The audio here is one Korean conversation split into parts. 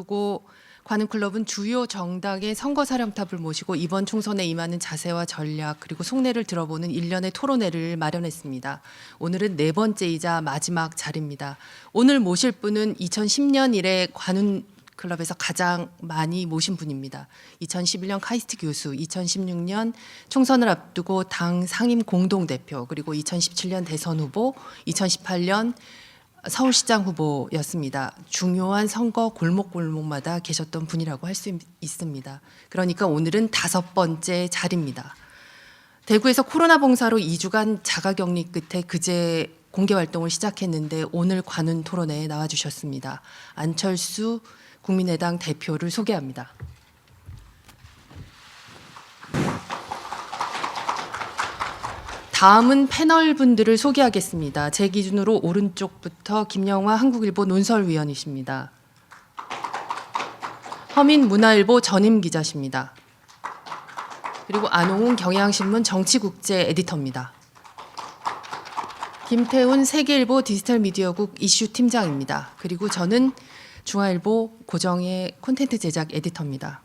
앞두고 관훈클럽은 주요 정당의 선거사령탑을 모시고 이번 총선에 임하는 자세와 전략 그리고 속내를 들어보는 일련의 토론회를 마련했습니다. 오늘은 네 번째이자 마지막 자리입니다. 오늘 모실 분은 2010년 이래 관훈클럽에서 가장 많이 모신 분입니다. 2011년 카이스트 교수, 2016년 총선을 앞두고 당 상임 공동대표, 그리고 2017년 대선 후보, 2018년 서울시장 후보였습니다. 중요한 선거 골목골목마다 계셨던 분이라고 할 수 있습니다. 그러니까 오늘은 5번째 자리입니다. 대구에서 코로나 봉사로 2주간 자가격리 끝에 그제 공개활동을 시작했는데 오늘 관훈 토론회에 나와주셨습니다. 안철수 국민의당 대표를 소개합니다. 다음은 패널 분들을 소개하겠습니다. 제 기준으로 오른쪽부터 김영화 한국일보 논설위원이십니다. 허민 문화일보 전임 기자십니다. 그리고 안홍훈 경향신문 정치국제 에디터입니다. 김태훈 세계일보 디지털미디어국 이슈 팀장입니다. 그리고 저는 중앙일보 고정의 콘텐츠 제작 에디터입니다.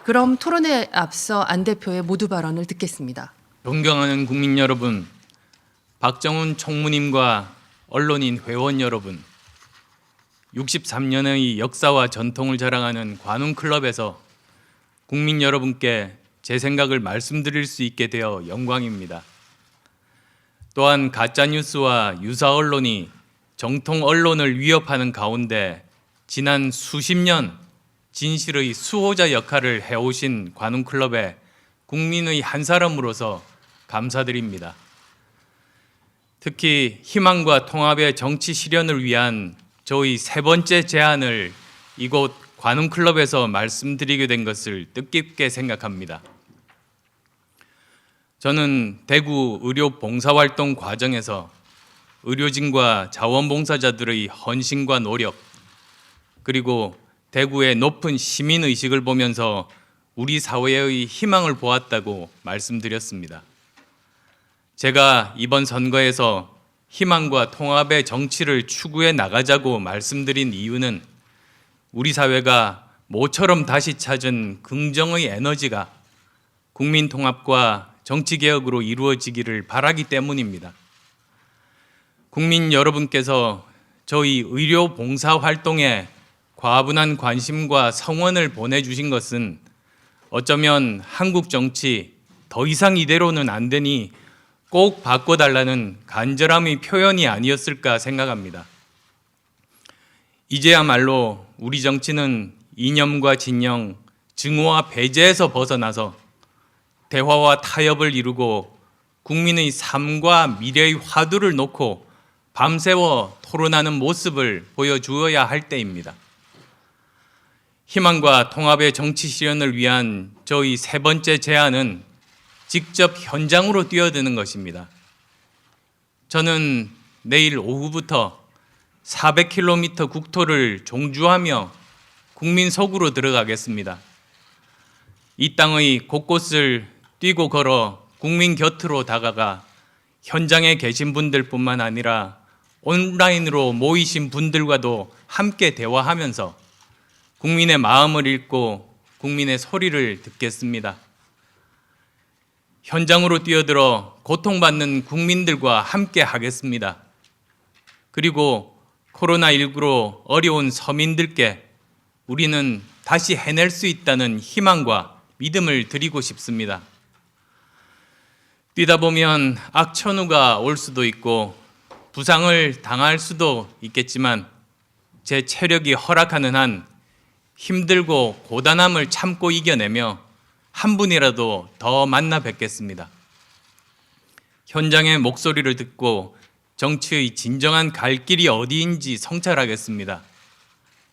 그럼 토론에 앞서 안 대표의 모두 발언을 듣겠습니다. 존경하는 국민 여러분, 박정훈 총무님과 언론인 회원 여러분, 63년의 역사와 전통을 자랑하는 관훈클럽에서 국민 여러분께 제 생각을 말씀드릴 수 있게 되어 영광입니다. 또한 가짜뉴스와 유사 언론이 정통 언론을 위협하는 가운데 지난 수십 년 진실의 수호자 역할을 해오신 관훈클럽에 국민의 한 사람으로서 감사드립니다. 특히 희망과 통합의 정치 실현을 위한 저희 세 번째 제안을 이곳 관훈클럽에서 말씀드리게 된 것을 뜻깊게 생각합니다. 저는 대구 의료 봉사활동 과정에서 의료진과 자원봉사자들의 헌신과 노력, 그리고 대구의 높은 시민의식을 보면서 우리 사회의 희망을 보았다고 말씀드렸습니다. 제가 이번 선거에서 희망과 통합의 정치를 추구해 나가자고 말씀드린 이유는 우리 사회가 모처럼 다시 찾은 긍정의 에너지가 국민 통합과 정치 개혁으로 이루어지기를 바라기 때문입니다. 국민 여러분께서 저희 의료 봉사 활동에 과분한 관심과 성원을 보내주신 것은 어쩌면 한국 정치 더 이상 이대로는 안 되니 꼭 바꿔달라는 간절함의 표현이 아니었을까 생각합니다. 이제야말로 우리 정치는 이념과 진영, 증오와 배제에서 벗어나서 대화와 타협을 이루고 국민의 삶과 미래의 화두를 놓고 밤새워 토론하는 모습을 보여주어야 할 때입니다. 희망과 통합의 정치 실현을 위한 저희 세 번째 제안은 직접 현장으로 뛰어드는 것입니다. 저는 내일 오후부터 400km 국토를 종주하며 국민 속으로 들어가겠습니다. 이 땅의 곳곳을 뛰고 걸어 국민 곁으로 다가가 현장에 계신 분들뿐만 아니라 온라인으로 모이신 분들과도 함께 대화하면서 국민의 마음을 읽고 국민의 소리를 듣겠습니다. 현장으로 뛰어들어 고통받는 국민들과 함께 하겠습니다. 그리고 코로나19로 어려운 서민들께 우리는 다시 해낼 수 있다는 희망과 믿음을 드리고 싶습니다. 뛰다 보면 악천후가 올 수도 있고 부상을 당할 수도 있겠지만 제 체력이 허락하는 한 힘들고 고단함을 참고 이겨내며 한 분이라도 더 만나 뵙겠습니다. 현장의 목소리를 듣고 정치의 진정한 갈 길이 어디인지 성찰하겠습니다.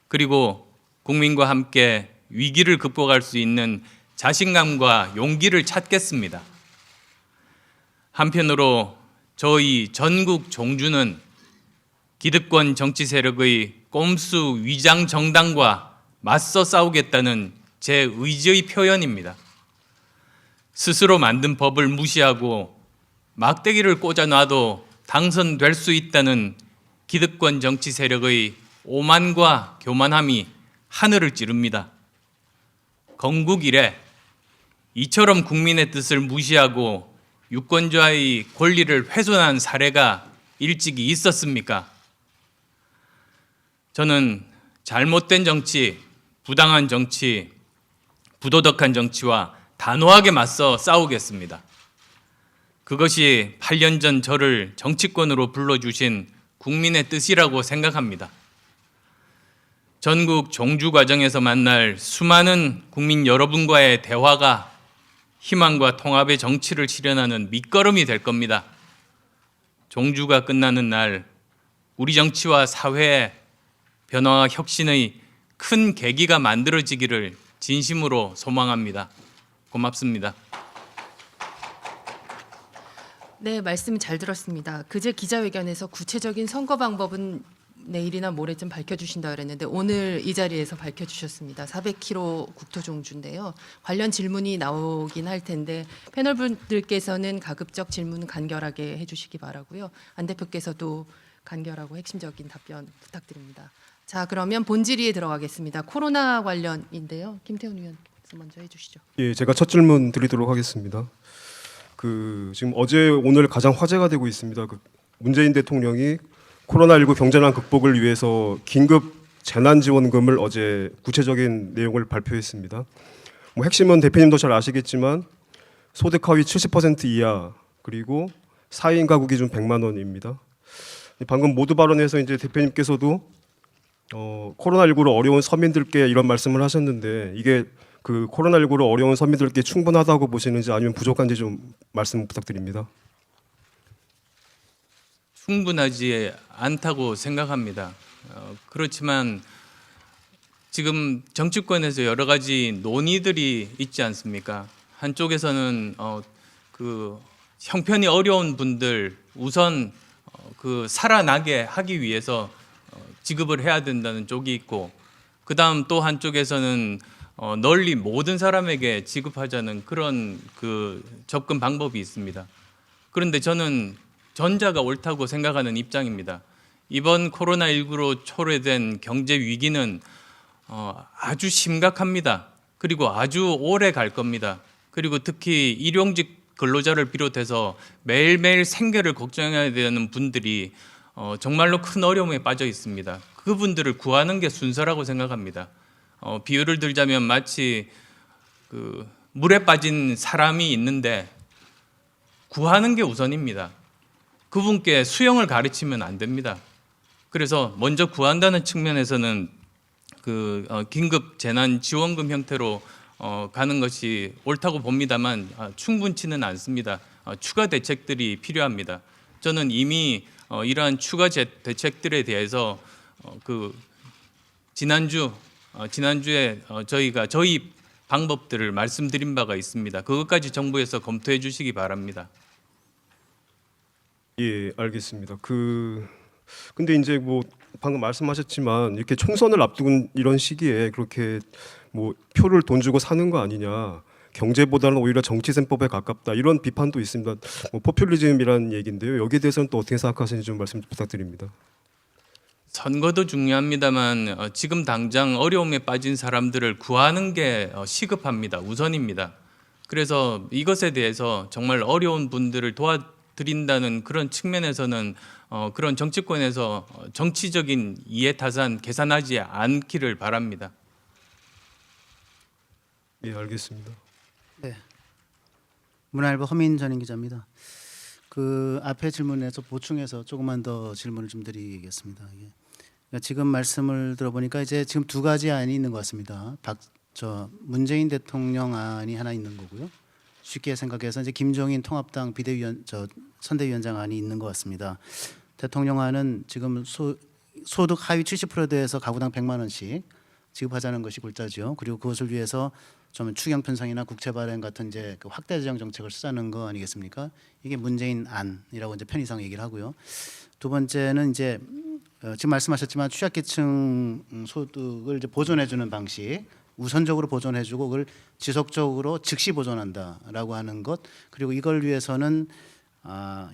그리고 국민과 함께 위기를 극복할 수 있는 자신감과 용기를 찾겠습니다. 한편으로 저희 전국 종주는 기득권 정치 세력의 꼼수 위장 정당과 맞서 싸우겠다는 제 의지의 표현입니다. 스스로 만든 법을 무시하고 막대기를 꽂아놔도 당선될 수 있다는 기득권 정치 세력의 오만과 교만함이 하늘을 찌릅니다. 건국 이래 이처럼 국민의 뜻을 무시하고 유권자의 권리를 훼손한 사례가 일찍이 있었습니까? 저는 잘못된 정치, 부당한 정치, 부도덕한 정치와 단호하게 맞서 싸우겠습니다. 그것이 8년 전 저를 정치권으로 불러주신 국민의 뜻이라고 생각합니다. 전국 종주 과정에서 만날 수많은 국민 여러분과의 대화가 희망과 통합의 정치를 실현하는 밑거름이 될 겁니다. 종주가 끝나는 날 우리 정치와 사회의 변화와 혁신의 큰 계기가 만들어지기를 진심으로 소망합니다. 고맙습니다. 네, 말씀 잘 들었습니다. 그제 기자회견에서 구체적인 선거 방법은 내일이나 모레쯤 밝혀주신다 그랬는데 오늘 이 자리에서 밝혀주셨습니다. 400km 국토종주인데요. 관련 질문이 나오긴 할 텐데 패널분들께서는 가급적 질문 간결하게 해주시기 바라고요. 안 대표께서도 간결하고 핵심적인 답변 부탁드립니다. 자, 그러면 본질의에 들어가겠습니다. 코로나 관련인데요. 김태훈 의원께서 먼저 해주시죠. 예, 제가 첫 질문 드리도록 하겠습니다. 지금 어제 오늘 가장 화제가 되고 있습니다. 문재인 대통령이 코로나19 경제난 극복을 위해서 긴급 재난지원금을 어제 구체적인 내용을 발표했습니다. 핵심은 대표님도 잘 아시겠지만 소득 하위 70% 이하 그리고 4인 가구 기준 100만 원입니다. 방금 모두 발언에서 이제 대표님께서도 코로나19로 어려운 서민들께 이런 말씀을 하셨는데 이게 코로나19로 어려운 서민들께 충분하다고 보시는지 아니면 부족한지 좀 말씀 부탁드립니다. 충분하지 않다고 생각합니다. 그렇지만 지금 정치권에서 여러 가지 논의들이 있지 않습니까? 한쪽에서는 형편이 어려운 분들 우선 살아나게 하기 위해서 지급을 해야 된다는 쪽이 있고, 그다음 또 한쪽에서는 널리 모든 사람에게 지급하자는 그런 접근 방법이 있습니다. 그런데 저는 전자가 옳다고 생각하는 입장입니다. 이번 코로나19로 초래된 경제 위기는 아주 심각합니다. 그리고 아주 오래 갈 겁니다. 그리고 특히 일용직 근로자를 비롯해서 매일매일 생계를 걱정해야 되는 분들이 정말로 큰 어려움에 빠져 있습니다. 그분들을 구하는 게 순서라고 생각합니다. 비유를 들자면 마치 물에 빠진 사람이 있는데 구하는 게 우선입니다. 그분께 수영을 가르치면 안 됩니다. 그래서 먼저 구한다는 측면에서는 긴급 재난 지원금 형태로 가는 것이 옳다고 봅니다만 충분치는 않습니다. 추가 대책들이 필요합니다. 저는 이미 이러한 추가 대책들에 대해서 지난주에 저희가 저희 방법들을 말씀드린 바가 있습니다. 그것까지 정부에서 검토해 주시기 바랍니다. 예, 알겠습니다. 근데 이제 방금 말씀하셨지만 이렇게 총선을 앞둔 이런 시기에 그렇게 표를 돈 주고 사는 거 아니냐, 경제보다는 오히려 정치셈법에 가깝다 이런 비판도 있습니다. 포퓰리즘이라는 얘기인데요. 여기에 대해서는 또 어떻게 생각하시는지 좀 말씀 부탁드립니다. 선거도 중요합니다만 지금 당장 어려움에 빠진 사람들을 구하는 게 시급합니다. 우선입니다. 그래서 이것에 대해서 정말 어려운 분들을 도와드린다는 그런 측면에서는 그런 정치권에서 정치적인 이해타산 계산하지 않기를 바랍니다. 예, 알겠습니다. 네, 문화일보 허민 전임 기자입니다. 앞에 질문에서 보충해서 조금만 더 질문을 좀 드리겠습니다. 예. 그러니까 지금 말씀을 들어보니까 이제 지금 두 가지 안이 있는 것 같습니다. 문재인 대통령 안이 하나 있는 거고요. 쉽게 생각해서 이제 김종인 통합당 선대위원장 안이 있는 것 같습니다. 대통령 안은 지금 소득 하위 70%대에서 가구당 100만 원씩 지급하자는 것이 골자죠. 그리고 그것을 위해서 좀 추경 편성이나 국채 발행 같은 이제 확대 재정 정책을 쓰자는 거 아니겠습니까? 이게 문재인 안이라고 이제 편의상 얘기를 하고요. 두 번째는 이제 지금 말씀하셨지만 취약계층 소득을 이제 보존해주는 방식, 우선적으로 보존해주고 그걸 지속적으로 즉시 보존한다라고 하는 것, 그리고 이걸 위해서는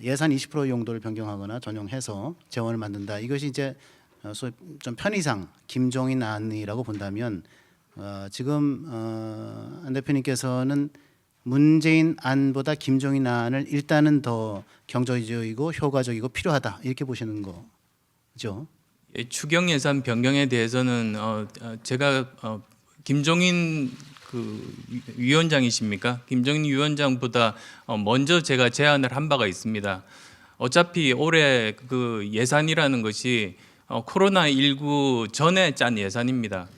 예산 20% 용도를 변경하거나 전용해서 재원을 만든다. 이것이 이제 소위 좀 편의상 김종인 안이라고 본다면 지금 안 대표님께서는 문재인 안보다 김종인 안을 일단은 더 경제적이고 효과적이고 필요하다 이렇게 보시는 거죠? 예, 추경 예산 변경에 대해서는 제가 김종인 그 위원장이십니까? 김종인 위원장보다 먼저 제가 제안을 한 바가 있습니다. 어차피 올해 그 예산이라는 것이 코로나19 전에 짠 예산입니다.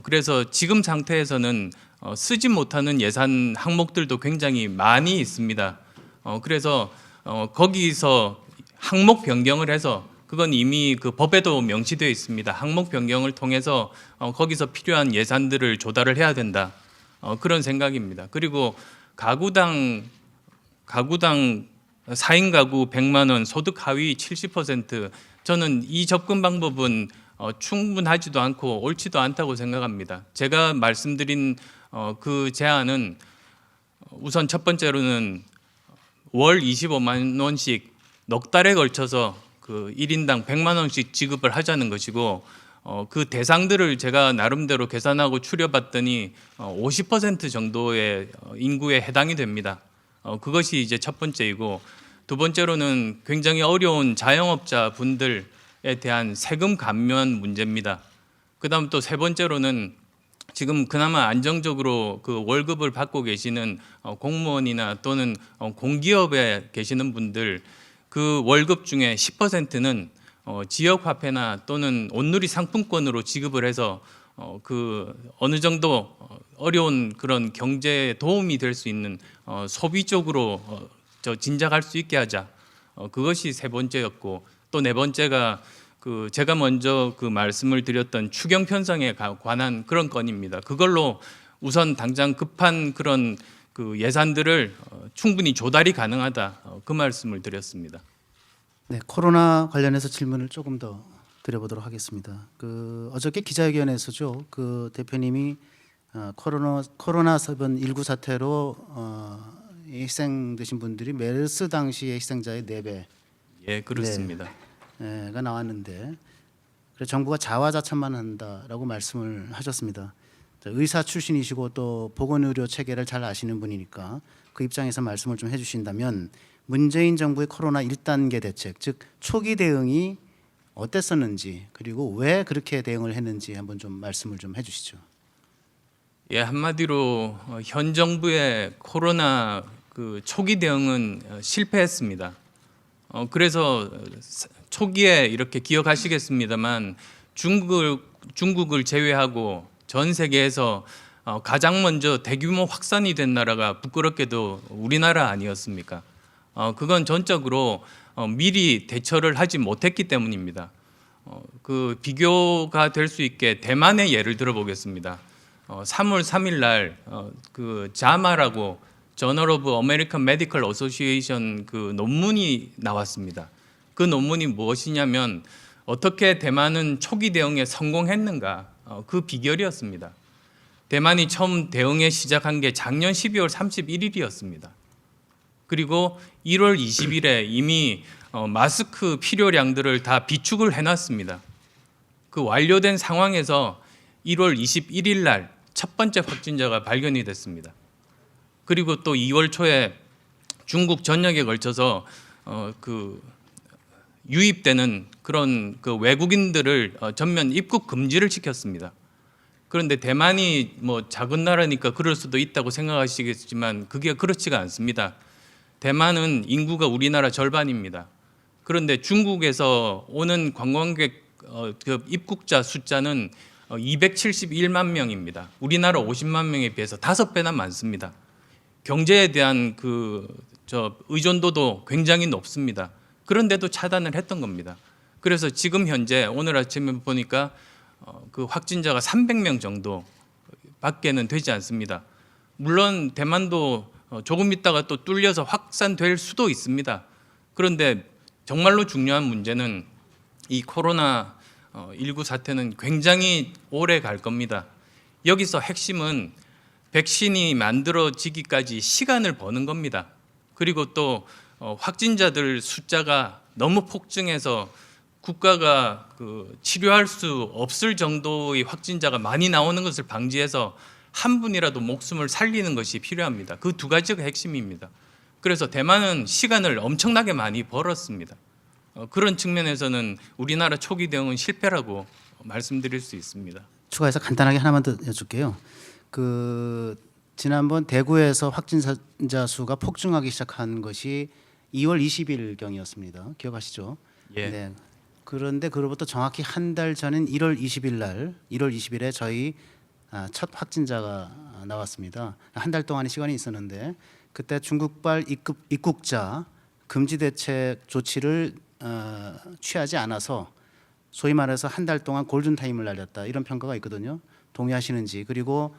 그래서 지금 상태에서는 쓰지 못하는 예산 항목들도 굉장히 많이 있습니다. 그래서 거기서 항목 변경을 해서 그건 이미 그 법에도 명시되어 있습니다. 항목 변경을 통해서 거기서 필요한 예산들을 조달을 해야 된다. 그런 생각입니다. 그리고 가구당 4인 가구 100만 원, 소득 하위 70%, 저는 이 접근 방법은 충분하지도 않고 옳지도 않다고 생각합니다. 제가 말씀드린 그 제안은 우선 첫 번째로는 월 25만 원씩 넉 달에 걸쳐서 그 1인당 100만 원씩 지급을 하자는 것이고, 그 대상들을 제가 나름대로 계산하고 추려봤더니 50% 정도의 인구에 해당이 됩니다. 그것이 이제 첫 번째이고, 두 번째로는 굉장히 어려운 자영업자 분들에 대한 세금 감면 문제입니다. 그다음 또 세 번째로는 지금 그나마 안정적으로 그 월급을 받고 계시는 공무원이나 또는 공기업에 계시는 분들, 그 월급 중에 10%는 지역 화폐나 또는 온누리 상품권으로 지급을 해서 그 어느 정도 어려운 그런 경제에 도움이 될 수 있는 소비 쪽으로 진작할 수 있게 하자. 그것이 세 번째였고, 또 네 번째가 그 제가 먼저 그 말씀을 드렸던 추경 편성에 관한 그런 건입니다. 그걸로 우선 당장 급한 그런 그 예산들을 충분히 조달이 가능하다. 그 말씀을 드렸습니다. 네, 코로나 관련해서 질문을 조금 더 드려보도록 하겠습니다. 그 어저께 기자회견에서죠, 그 대표님이 코로나 19 사태로 희생되신 분들이 메르스 당시의 희생자의 4배. 예, 그렇습니다. 가 나왔는데, 그래서 정부가 자화자찬만 한다라고 말씀을 하셨습니다. 의사 출신이시고 또 보건의료 체계를 잘 아시는 분이니까 그 입장에서 말씀을 좀 해주신다면, 문재인 정부의 코로나 1단계 대책, 즉 초기 대응이 어땠었는지, 그리고 왜 그렇게 대응을 했는지 한번 좀 말씀을 좀 해주시죠. 예, 한마디로 현 정부의 코로나 그 초기 대응은 실패했습니다. 그래서 초기에 이렇게 기억하시겠습니다만 중국을 제외하고 전 세계에서 가장 먼저 대규모 확산이 된 나라가 부끄럽게도 우리나라 아니었습니까? 그건 전적으로 미리 대처를 하지 못했기 때문입니다. 그 비교가 될 수 있게 대만의 예를 들어보겠습니다. 3월 3일 날 그 자마라고 저널 오브 아메리칸 메디컬 어소시에이션 그 논문이 나왔습니다. 그 논문이 무엇이냐면 어떻게 대만은 초기 대응에 성공했는가, 그 비결이었습니다. 대만이 처음 대응에 시작한 게 작년 12월 31일이었습니다. 그리고 1월 20일에 이미 마스크 필요량들을 다 비축을 해놨습니다. 그 완료된 상황에서 1월 21일 날 첫 번째 확진자가 발견이 됐습니다. 그리고 또 2월 초에 중국 전역에 걸쳐서 그 유입되는 그런 그 외국인들을 전면 입국 금지를 시켰습니다. 그런데 대만이 뭐 작은 나라니까 그럴 수도 있다고 생각하시겠지만 그게 그렇지가 않습니다. 대만은 인구가 우리나라 절반입니다. 그런데 중국에서 오는 관광객 그 입국자 숫자는 271만 명입니다. 우리나라 50만 명에 비해서 5배나 많습니다. 경제에 대한 그 의존도도 굉장히 높습니다. 그런데도 차단을 했던 겁니다. 그래서 지금 현재 오늘 아침에 보니까 그 확진자가 300명 정도밖에는 되지 않습니다. 물론 대만도 조금 있다가 또 뚫려서 확산될 수도 있습니다. 그런데 정말로 중요한 문제는 이 코로나 19 사태는 굉장히 오래 갈 겁니다. 여기서 핵심은 백신이 만들어지기까지 시간을 버는 겁니다. 그리고 또 확진자들 숫자가 너무 폭증해서 국가가 그 치료할 수 없을 정도의 확진자가 많이 나오는 것을 방지해서 한 분이라도 목숨을 살리는 것이 필요합니다. 그 두 가지가 핵심입니다. 그래서 대만은 시간을 엄청나게 많이 벌었습니다. 그런 측면에서는 우리나라 초기 대응은 실패라고 말씀드릴 수 있습니다. 추가해서 간단하게 하나만 더 여쭐게요. 그 지난번 대구에서 확진자 수가 폭증하기 시작한 것이 2월 20일 경이었습니다. 기억하시죠? 예. 네. 그런데 그로부터 정확히 한 달 전인 1월 20일에 저희 첫 확진자가 나왔습니다. 한 달 동안의 시간이 있었는데 그때 중국발 입국자 금지 대책 조치를 취하지 않아서 소위 말해서 한 달 동안 골든 타임을 날렸다 이런 평가가 있거든요. 동의하시는지, 그리고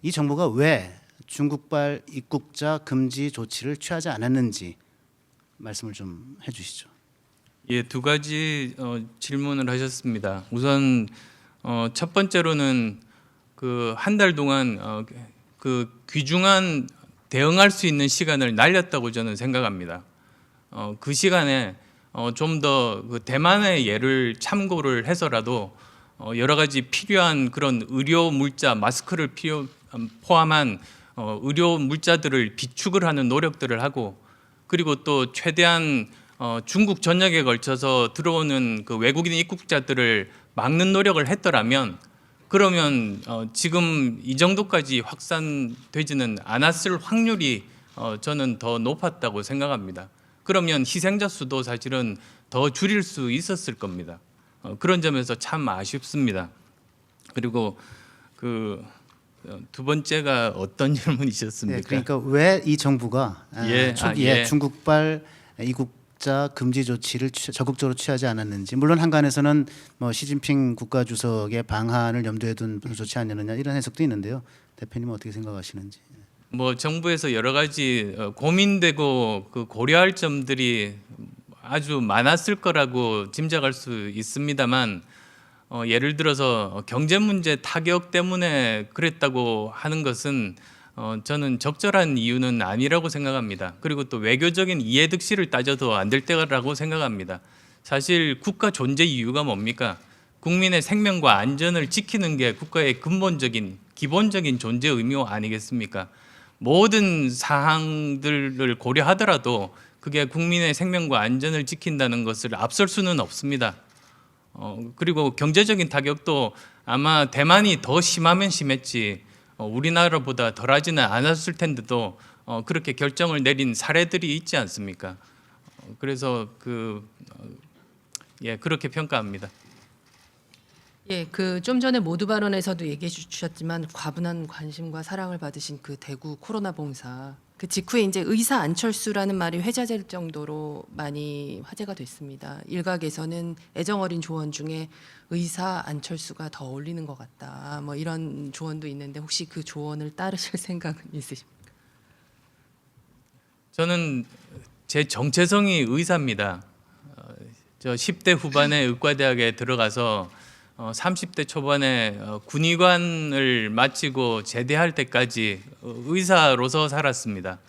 이 정부가 왜 중국발 입국자 금지 조치를 취하지 않았는지 말씀을 좀 해주시죠. 예, 두 가지 질문을 하셨습니다. 우선 첫 번째로는 그 한 달 동안 그 귀중한 대응할 수 있는 시간을 날렸다고 저는 생각합니다. 그 시간에 좀 더 그 대만의 예를 참고를 해서라도 여러 가지 필요한 그런 의료 물자, 마스크를 포함한 의료 물자들을 비축을 하는 노력들을 하고, 그리고 또 최대한 중국 전역에 걸쳐서 들어오는 그 외국인 입국자들을 막는 노력을 했더라면, 그러면 지금 이 정도까지 확산되지는 않았을 확률이 저는 더 높았다고 생각합니다. 그러면 희생자 수도 사실은 더 줄일 수 있었을 겁니다. 그런 점에서 참 아쉽습니다. 그리고 그 두 번째가 어떤 질문이셨습니까? 네, 그러니까 왜 이 정부가 초기에 예. 중국발 입국자 금지 조치를 적극적으로 취하지 않았는지, 물론 한간에서는 뭐 시진핑 국가주석의 방한을 염두에 둔 좋지 않느냐 이런 해석도 있는데요. 대표님은 어떻게 생각하시는지. 뭐 정부에서 여러 가지 고민되고 그 고려할 점들이 아주 많았을 거라고 짐작할 수 있습니다만, 예를 들어서 경제 문제 타격 때문에 그랬다고 하는 것은 저는 적절한 이유는 아니라고 생각합니다. 그리고 또 외교적인 이해득실을 따져도 안 될 때라고 생각합니다. 사실 국가 존재 이유가 뭡니까? 국민의 생명과 안전을 지키는 게 국가의 근본적인 기본적인 존재 의무 아니겠습니까? 모든 사항들을 고려하더라도 그게 국민의 생명과 안전을 지킨다는 것을 앞설 수는 없습니다. 그리고 경제적인 타격도 아마 대만이 더 심하면 심했지 우리나라보다 덜하지는 않았을 텐데도 그렇게 결정을 내린 사례들이 있지 않습니까? 그래서 그렇게 평가합니다. 예, 그 좀 전에 모두 발언에서도 얘기해 주셨지만 과분한 관심과 사랑을 받으신 그 대구 코로나 봉사, 그 직후에 이제 의사 안철수라는 말이 회자될 정도로 많이 화제가 됐습니다. 일각에서는 애정어린 조언 중에 의사 안철수가 더 어울리는 것 같다, 뭐 이런 조언도 있는데 혹시 그 조언을 따르실 생각은 있으십니까? 저는 제 정체성이 의사입니다. 저 10대 후반에 의과대학에 들어가서 30대 초반에 군의관을 마치고 제대할 때까지 의사로서 살았습니다.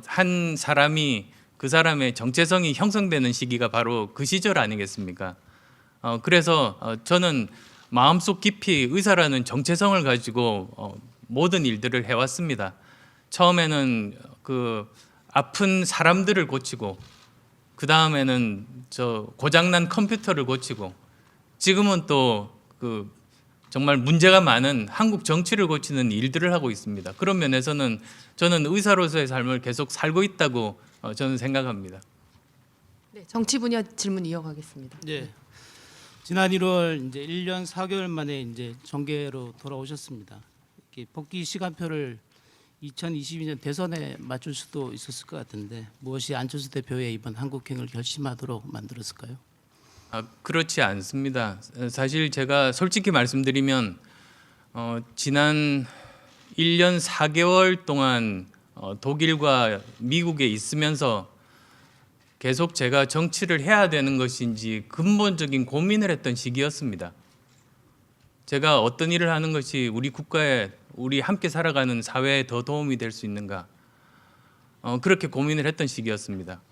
한 사람이 그 사람의 정체성이 형성되는 시기가 바로 그 시절 아니겠습니까? 그래서 저는 마음속 깊이 의사라는 정체성을 가지고 모든 일들을 해왔습니다. 처음에는 그 아픈 사람들을 고치고, 그 다음에는 저 고장난 컴퓨터를 고치고, 지금은 또 그 정말 문제가 많은 한국 정치를 고치는 일들을 하고 있습니다. 그런 면에서는 저는 의사로서의 삶을 계속 살고 있다고 저는 생각합니다. 네, 정치 분야 질문 이어가겠습니다. 네. 지난 1월 이제 1년 4개월 만에 이제 정계로 돌아오셨습니다. 이렇게 복귀 시간표를 2022년 대선에 맞출 수도 있었을 것 같은데 무엇이 안철수 대표의 이번 한국행을 결심하도록 만들었을까요? 그렇지 않습니다. 사실 제가 솔직히 말씀드리면 지난 1년 4개월 동안 독일과 미국에 있으면서 계속 제가 정치를 해야 되는 것인지 근본적인 고민을 했던 시기였습니다. 제가 어떤 일을 하는 것이 우리 국가에, 우리 함께 살아가는 사회에 더 도움이 될 수 있는가, 그렇게 고민을 했던 시기였습니다.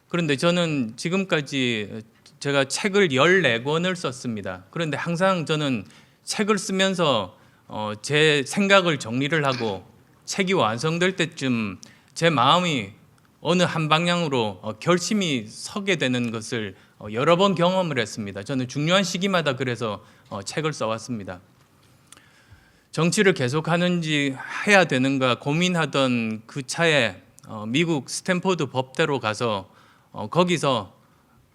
그런데 저는 지금까지 제가 책을 14권을 썼습니다. 그런데 항상 저는 책을 쓰면서 제 생각을 정리를 하고 책이 완성될 때쯤 제 마음이 어느 한 방향으로 결심이 서게 되는 것을 여러 번 경험을 했습니다. 저는 중요한 시기마다 그래서 책을 써왔습니다. 정치를 계속하는지 해야 되는가 고민하던 그 차에 미국 스탠포드 법대로 가서 거기서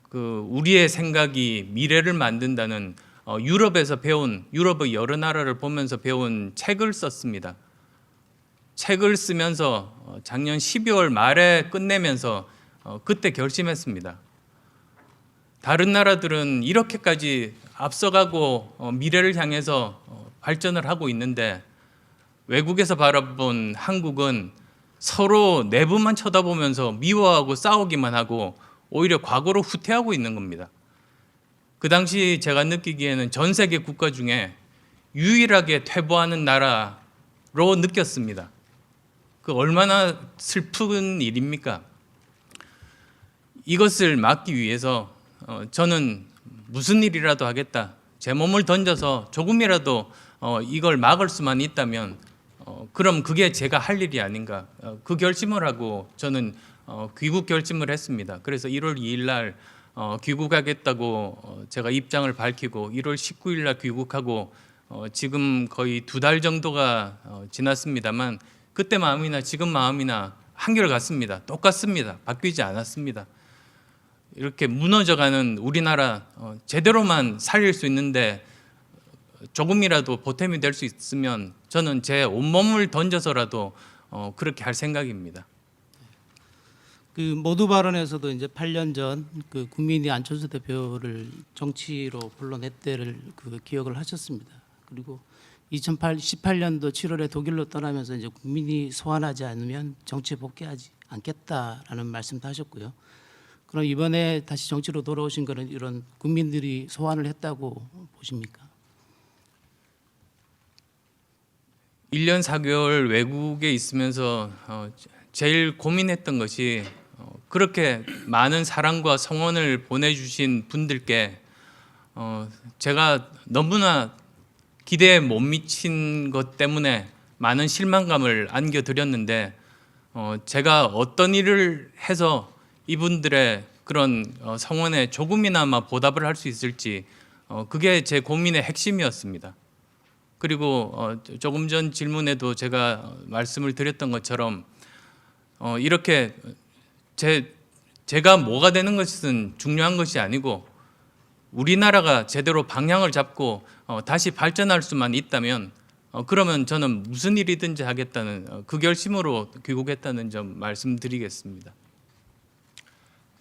그 우리의 생각이 미래를 만든다는 유럽에서 배운, 유럽의 여러 나라를 보면서 배운 책을 썼습니다. 책을 쓰면서 작년 12월 말에 끝내면서 그때 결심했습니다. 다른 나라들은 이렇게까지 앞서가고 미래를 향해서 발전을 하고 있는데 외국에서 바라본 한국은 서로 내부만 쳐다보면서 미워하고 싸우기만 하고 오히려 과거로 후퇴하고 있는 겁니다. 그 당시 제가 느끼기에는 전 세계 국가 중에 유일하게 퇴보하는 나라로 느꼈습니다. 그 얼마나 슬픈 일입니까? 이것을 막기 위해서 저는 무슨 일이라도 하겠다. 제 몸을 던져서 조금이라도 이걸 막을 수만 있다면 그럼 그게 제가 할 일이 아닌가. 그 결심을 하고 저는 귀국 결심을 했습니다. 그래서 1월 2일 날 귀국하겠다고 제가 입장을 밝히고 1월 19일 날 귀국하고 지금 거의 2달 정도가 지났습니다만 그때 마음이나 지금 마음이나 한결같습니다. 똑같습니다. 바뀌지 않았습니다. 이렇게 무너져가는 우리나라 제대로만 살릴 수 있는데 조금이라도 보탬이 될 수 있으면 저는 제 온몸을 던져서라도 그렇게 할 생각입니다. 그 모두 발언에서도 이제 8년 전 그 국민이 안철수 대표를 정치로 불러냈대를 그 기억을 하셨습니다. 그리고 2018년도 7월에 독일로 떠나면서 이제 국민이 소환하지 않으면 정치에 복귀하지 않겠다라는 말씀도 하셨고요. 그럼 이번에 다시 정치로 돌아오신 거는 이런 국민들이 소환을 했다고 보십니까? 1년 4개월 외국에 있으면서 제일 고민했던 것이 그렇게 많은 사랑과 성원을 보내주신 분들께 제가 너무나 기대에 못 미친 것 때문에 많은 실망감을 안겨드렸는데 제가 어떤 일을 해서 이분들의 그런 성원에 조금이나마 보답을 할 수 있을지 그게 제 고민의 핵심이었습니다. 그리고 조금 전 질문에도 제가 말씀을 드렸던 것처럼 이렇게 제가 뭐가 되는 것은 중요한 것이 아니고 우리나라가 제대로 방향을 잡고 다시 발전할 수만 있다면 그러면 저는 무슨 일이든지 하겠다는 그 결심으로 귀국했다는 점 말씀드리겠습니다.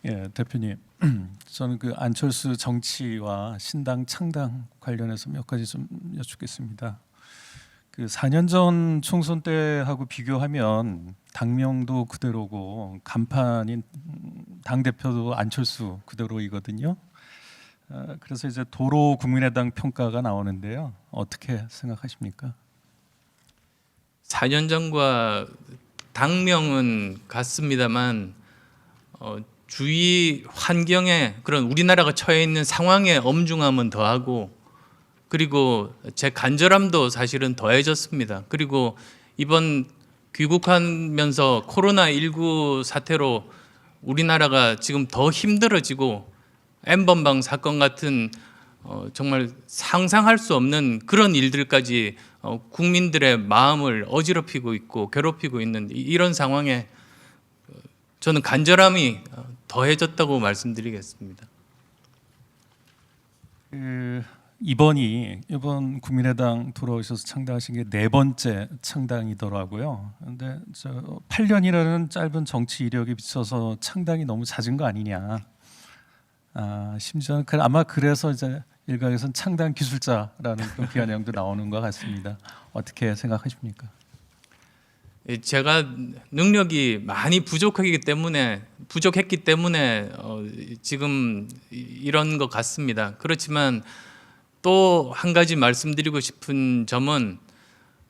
예, 대표님. 저는 그 안철수 정치와 신당 창당 관련해서 몇 가지 좀 여쭙겠습니다. 그 4년 전 총선 때하고 비교하면 당명도 그대로고 간판인 당 대표도 안철수 그대로이거든요. 그래서 이제 도로 국민의당 평가가 나오는데요. 어떻게 생각하십니까? 4년 전과 당명은 같습니다만 주위 환경에 그런 우리나라가 처해 있는 상황의 엄중함은 더하고 그리고 제 간절함도 사실은 더해졌습니다. 그리고 이번 귀국하면서 코로나19 사태로 우리나라가 지금 더 힘들어지고 N번방 사건 같은 정말 상상할 수 없는 그런 일들까지 국민들의 마음을 어지럽히고 있고 괴롭히고 있는 이런 상황에 저는 간절함이 더해졌다고 말씀드리겠습니다. 이번 국민의당 돌아오셔서 창당하신 게 4번째 창당이더라고요. 그런데 8년이라는 짧은 정치 이력에 비춰서 창당이 너무 잦은 거 아니냐. 심지어는 아마 그래서 이제 일각에서는 창당 기술자라는 그런 비아냥도 나오는 것 같습니다. 어떻게 생각하십니까? 제가 능력이 많이 부족했기 때문에 지금 이런 것 같습니다. 그렇지만 또 한 가지 말씀드리고 싶은 점은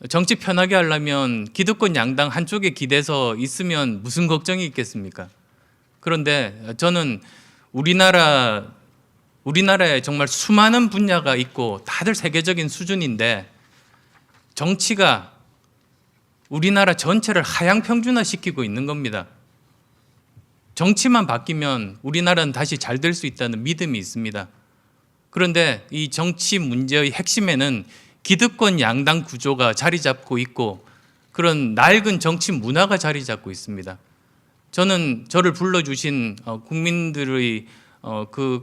정치 편하게 하려면 기득권 양당 한쪽에 기대서 있으면 무슨 걱정이 있겠습니까? 그런데 저는 우리나라 우리나라에 정말 수많은 분야가 있고 다들 세계적인 수준인데 정치가 우리나라 전체를 하향평준화 시키고 있는 겁니다. 정치만 바뀌면 우리나라는 다시 잘 될 수 있다는 믿음이 있습니다. 그런데 이 정치 문제의 핵심에는 기득권 양당 구조가 자리 잡고 있고 그런 낡은 정치 문화가 자리 잡고 있습니다. 저는 저를 불러주신 국민들의 그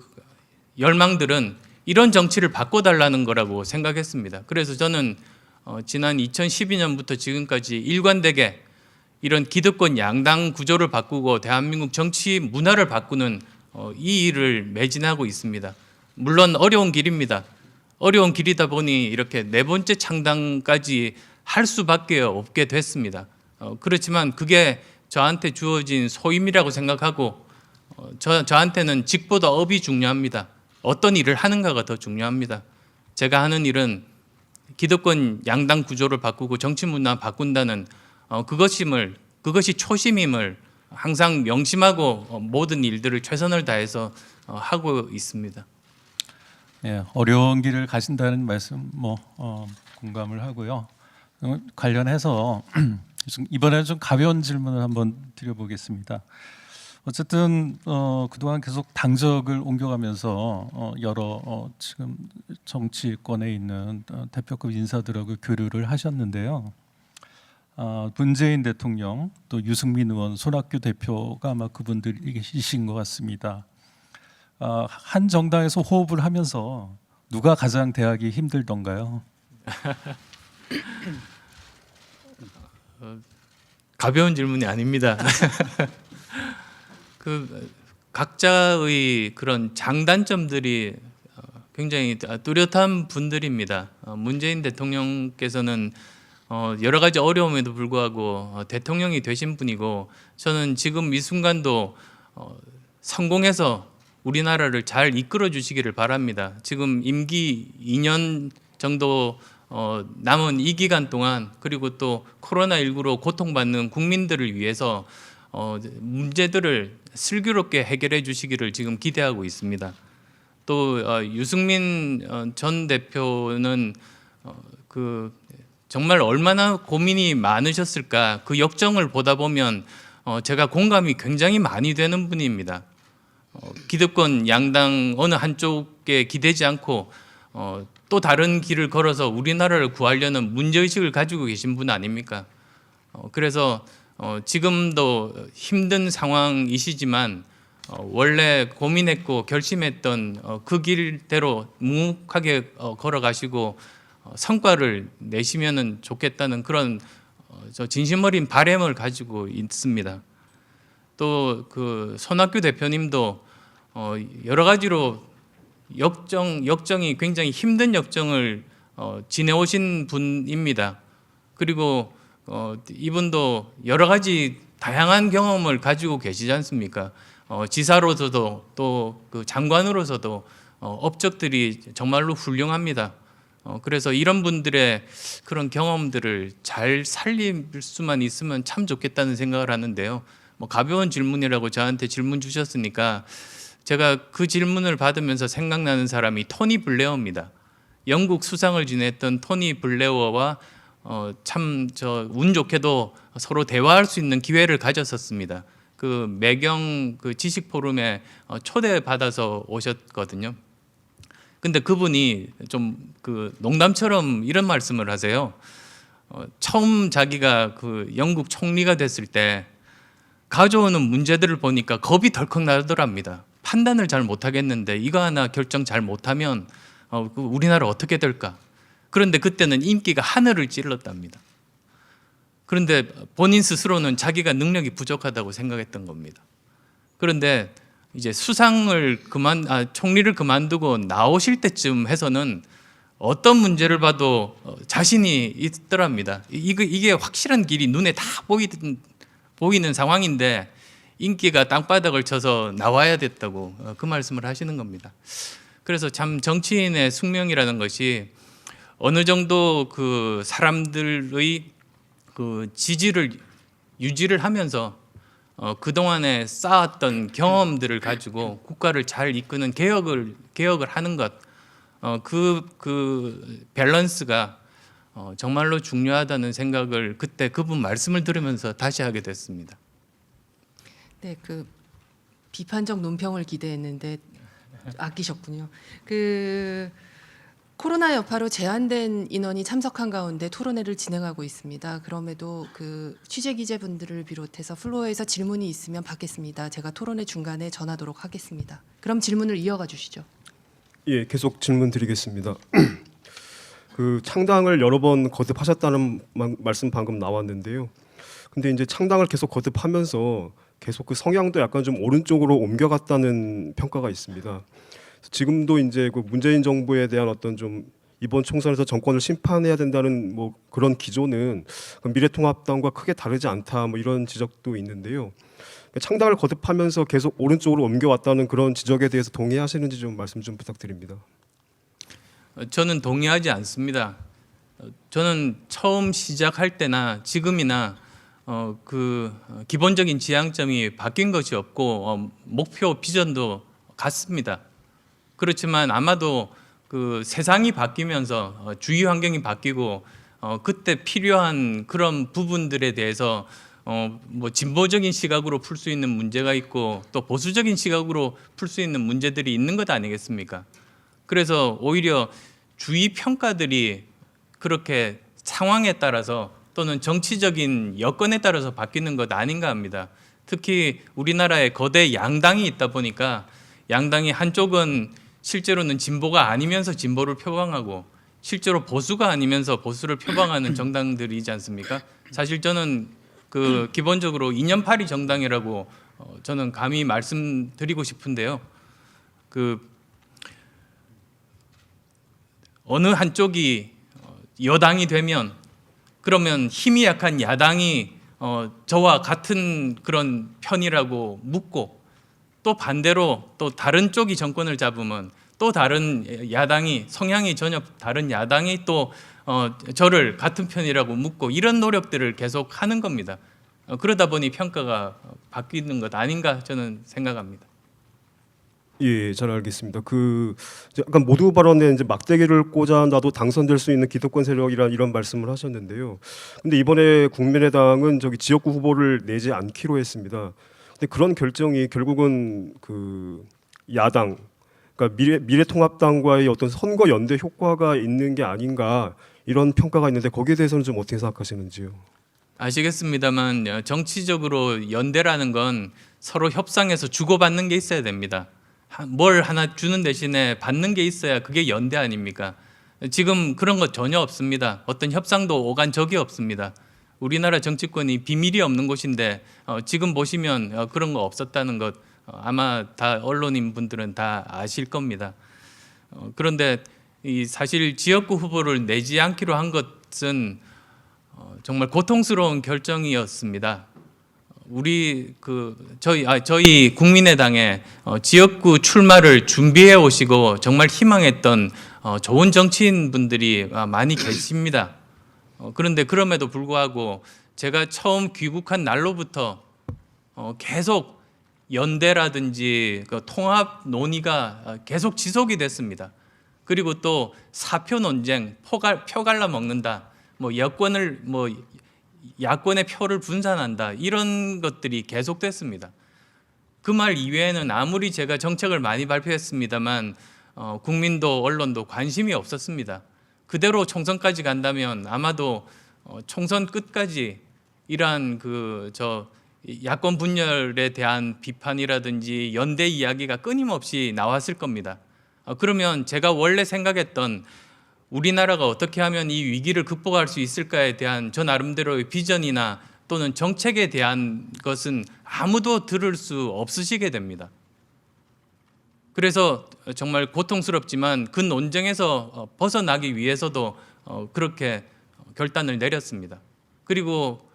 열망들은 이런 정치를 바꿔달라는 거라고 생각했습니다. 그래서 저는 지난 2012년부터 지금까지 일관되게 이런 기득권 양당 구조를 바꾸고 대한민국 정치 문화를 바꾸는 이 일을 매진하고 있습니다. 물론 어려운 길입니다. 어려운 길이다 보니 이렇게 네 번째 창당까지 할 수밖에 없게 됐습니다. 그렇지만 그게 저한테 주어진 소임이라고 생각하고 저한테는 직보다 업이 중요합니다. 어떤 일을 하는가가 더 중요합니다. 제가 하는 일은 기득권 양당 구조를 바꾸고 정치 문화 바꾼다는 그것이 초심임을 항상 명심하고 모든 일들을 최선을 다해서 하고 있습니다. 예, 어려운 길을 가신다는 말씀 공감을 하고요. 관련해서 이번에는 좀 가벼운 질문을 한번 드려보겠습니다. 어쨌든 그동안 계속 당적을 옮겨가면서 여러 지금 정치권에 있는 대표급 인사들하고 교류를 하셨는데요. 문재인 대통령 또 유승민 의원, 손학규 대표가 아마 그분들이신 것 같습니다. 한 정당에서 호흡을 하면서 누가 가장 대하기 힘들던가요? 가벼운 질문이 아닙니다. 그 각자의 그런 장단점들이 굉장히 뚜렷한 분들입니다. 문재인 대통령께서는 여러 가지 어려움에도 불구하고 대통령이 되신 분이고 저는 지금 이 순간도 성공해서 우리나라를 잘 이끌어 주시기를 바랍니다. 지금 임기 2년 정도 남은 이 기간 동안 그리고 또 코로나19로 고통받는 국민들을 위해서 문제들을 슬기롭게 해결해 주시기를 지금 기대하고 있습니다. 또 유승민 전 대표는 정말 얼마나 고민이 많으셨을까 그 역정을 보다 보면 제가 공감이 굉장히 많이 되는 분입니다. 기득권 양당 어느 한쪽에 기대지 않고 또 다른 길을 걸어서 우리나라를 구하려는 문제의식을 가지고 계신 분 아닙니까? 그래서 지금도 힘든 상황이시지만 원래 고민했고 결심했던 그 길대로 묵묵하게 걸어가시고 성과를 내시면 좋겠다는 그런 진심 어린 바람을 가지고 있습니다. 또 그 손학규 대표님도 여러 가지로 역정이 굉장히 힘든 역정을 지내오신 분입니다. 그리고 이분도 여러 가지 다양한 경험을 가지고 계시지 않습니까? 지사로서도 또 그 장관으로서도 업적들이 정말로 훌륭합니다. 그래서 이런 분들의 그런 경험들을 잘 살릴 수만 있으면 참 좋겠다는 생각을 하는데요. 가벼운 질문이라고 저한테 질문 주셨으니까 제가 그 질문을 받으면서 생각나는 사람이 토니 블레어입니다. 영국 수상을 지냈던 토니 블레어와 참 운 좋게도 서로 대화할 수 있는 기회를 가졌었습니다. 그 매경 그 지식 포럼에 초대받아서 오셨거든요. 근데 그분이 좀 그 농담처럼 이런 말씀을 하세요. 처음 자기가 그 영국 총리가 됐을 때 가져오는 문제들을 보니까 겁이 덜컥 나더랍니다. 판단을 잘 못하겠는데 이거 하나 결정 잘 못하면 우리나라 어떻게 될까? 그런데 그때는 인기가 하늘을 찔렀답니다. 그런데 본인 스스로는 자기가 능력이 부족하다고 생각했던 겁니다. 그런데 이제 총리를 그만두고 나오실 때쯤 해서는 어떤 문제를 봐도 자신이 있더랍니다. 이게 확실한 길이 눈에 다 보이는 상황인데 인기가 땅바닥을 쳐서 나와야 됐다고 그 말씀을 하시는 겁니다. 그래서 참 정치인의 숙명이라는 것이 어느 정도 그 사람들의 그 지지를 유지를 하면서 그동안에 쌓았던 경험들을 가지고 국가를 잘 이끄는 개혁을 하는 것, 그 밸런스가 정말로 중요하다는 생각을 그때 그분 말씀을 들으면서 다시 하게 됐습니다. 네, 그 비판적 논평을 기대했는데 아끼셨군요. 코로나 여파로 제한된 인원이 참석한 가운데 토론회를 진행하고 있습니다. 그럼에도 취재 기자분들을 비롯해서 플로어에서 질문이 있으면 받겠습니다. 제가 토론회 중간에 전하도록 하겠습니다. 그럼 질문을 이어가 주시죠. 예, 계속 질문 드리겠습니다. 창당을 여러 번 거듭하셨다는 말씀 방금 나왔는데요. 근데 이제 창당을 계속 거듭하면서 계속 그 성향도 약간 좀 오른쪽으로 옮겨갔다는 평가가 있습니다. 지금도 이제 그 문재인 정부에 대한 어떤 좀 이번 총선에서 정권을 심판해야 된다는 뭐 그런 기조는 미래통합당과 크게 다르지 않다 뭐 이런 지적도 있는데요. 창당을 거듭하면서 계속 오른쪽으로 옮겨왔다는 그런 지적에 대해서 동의하시는지 좀 말씀 좀 부탁드립니다. 저는 동의하지 않습니다. 저는 처음 시작할 때나 지금이나 기본적인 지향점이 바뀐 것이 없고 목표 비전도 같습니다. 그렇지만 아마도 세상이 바뀌면서 주위 환경이 바뀌고 그때 필요한 그런 부분들에 대해서 뭐 진보적인 시각으로 풀 수 있는 문제가 있고 또 보수적인 시각으로 풀 수 있는 문제들이 있는 것 아니겠습니까? 그래서 오히려 주위 평가들이 그렇게 상황에 따라서 또는 정치적인 여건에 따라서 바뀌는 것 아닌가 합니다. 특히 우리나라에 거대 양당이 있다 보니까 양당이 한쪽은 실제로는 진보가 아니면서 진보를 표방하고 실제로 보수가 아니면서 보수를 표방하는 정당들이지 않습니까? 사실 저는 기본적으로 이념파리 정당이라고 저는 감히 말씀드리고 싶은데요. 어느 한쪽이 여당이 되면 그러면 힘이 약한 야당이 저와 같은 그런 편이라고 묻고 또 반대로 또 다른 쪽이 정권을 잡으면 또 다른 야당이 성향이 전혀 다른 야당이 또 저를 같은 편이라고 묻고 이런 노력들을 계속 하는 겁니다. 그러다 보니 평가가 바뀌는 것 아닌가 저는 생각합니다. 예, 잘 알겠습니다. 약간 모두 발언에 이제 막대기를 꽂아 놔도 당선될 수 있는 기득권 세력이란 이런 말씀을 하셨는데요. 근데 이번에 국민의당은 지역구 후보를 내지 않기로 했습니다. 근데 그런 결정이 결국은 야당, 그러니까 미래통합당과의 어떤 선거 연대 효과가 있는 게 아닌가 이런 평가가 있는데 거기에 대해서는 좀 어떻게 생각하시는지요? 아시겠습니다만 정치적으로 연대라는 건 서로 협상해서 주고받는 게 있어야 됩니다. 뭘 하나 주는 대신에 받는 게 있어야 그게 연대 아닙니까? 지금 그런 것 전혀 없습니다. 어떤 협상도 오간 적이 없습니다. 우리나라 정치권이 비밀이 없는 곳인데 지금 보시면 그런 거 없었다는 것 아마 다 언론인 분들은 다 아실 겁니다. 그런데 사실 지역구 후보를 내지 않기로 한 것은 정말 고통스러운 결정이었습니다. 저희 국민의당에 지역구 출마를 준비해 오시고 정말 희망했던 좋은 정치인분들이 많이 계십니다. 그런데 그럼에도 불구하고 제가 처음 귀국한 날로부터 계속 연대라든지 통합 논의가 계속 지속이 됐습니다. 그리고 또 사표 논쟁, 표 갈라 먹는다, 야권의 표를 분산한다 이런 것들이 계속됐습니다. 그 말 이외에는 아무리 제가 정책을 많이 발표했습니다만 국민도 언론도 관심이 없었습니다. 그대로 총선까지 간다면 아마도 총선 끝까지 이러한 야권 분열에 대한 비판이라든지 연대 이야기가 끊임없이 나왔을 겁니다. 그러면 제가 원래 생각했던 우리나라가 어떻게 하면 이 위기를 극복할 수 있을까에 대한 저 나름대로의 비전이나 또는 정책에 대한 것은 아무도 들을 수 없으시게 됩니다. 그래서 정말 고통스럽지만 그 논쟁에서 벗어나기 위해서도 그렇게 결단을 내렸습니다. 그리고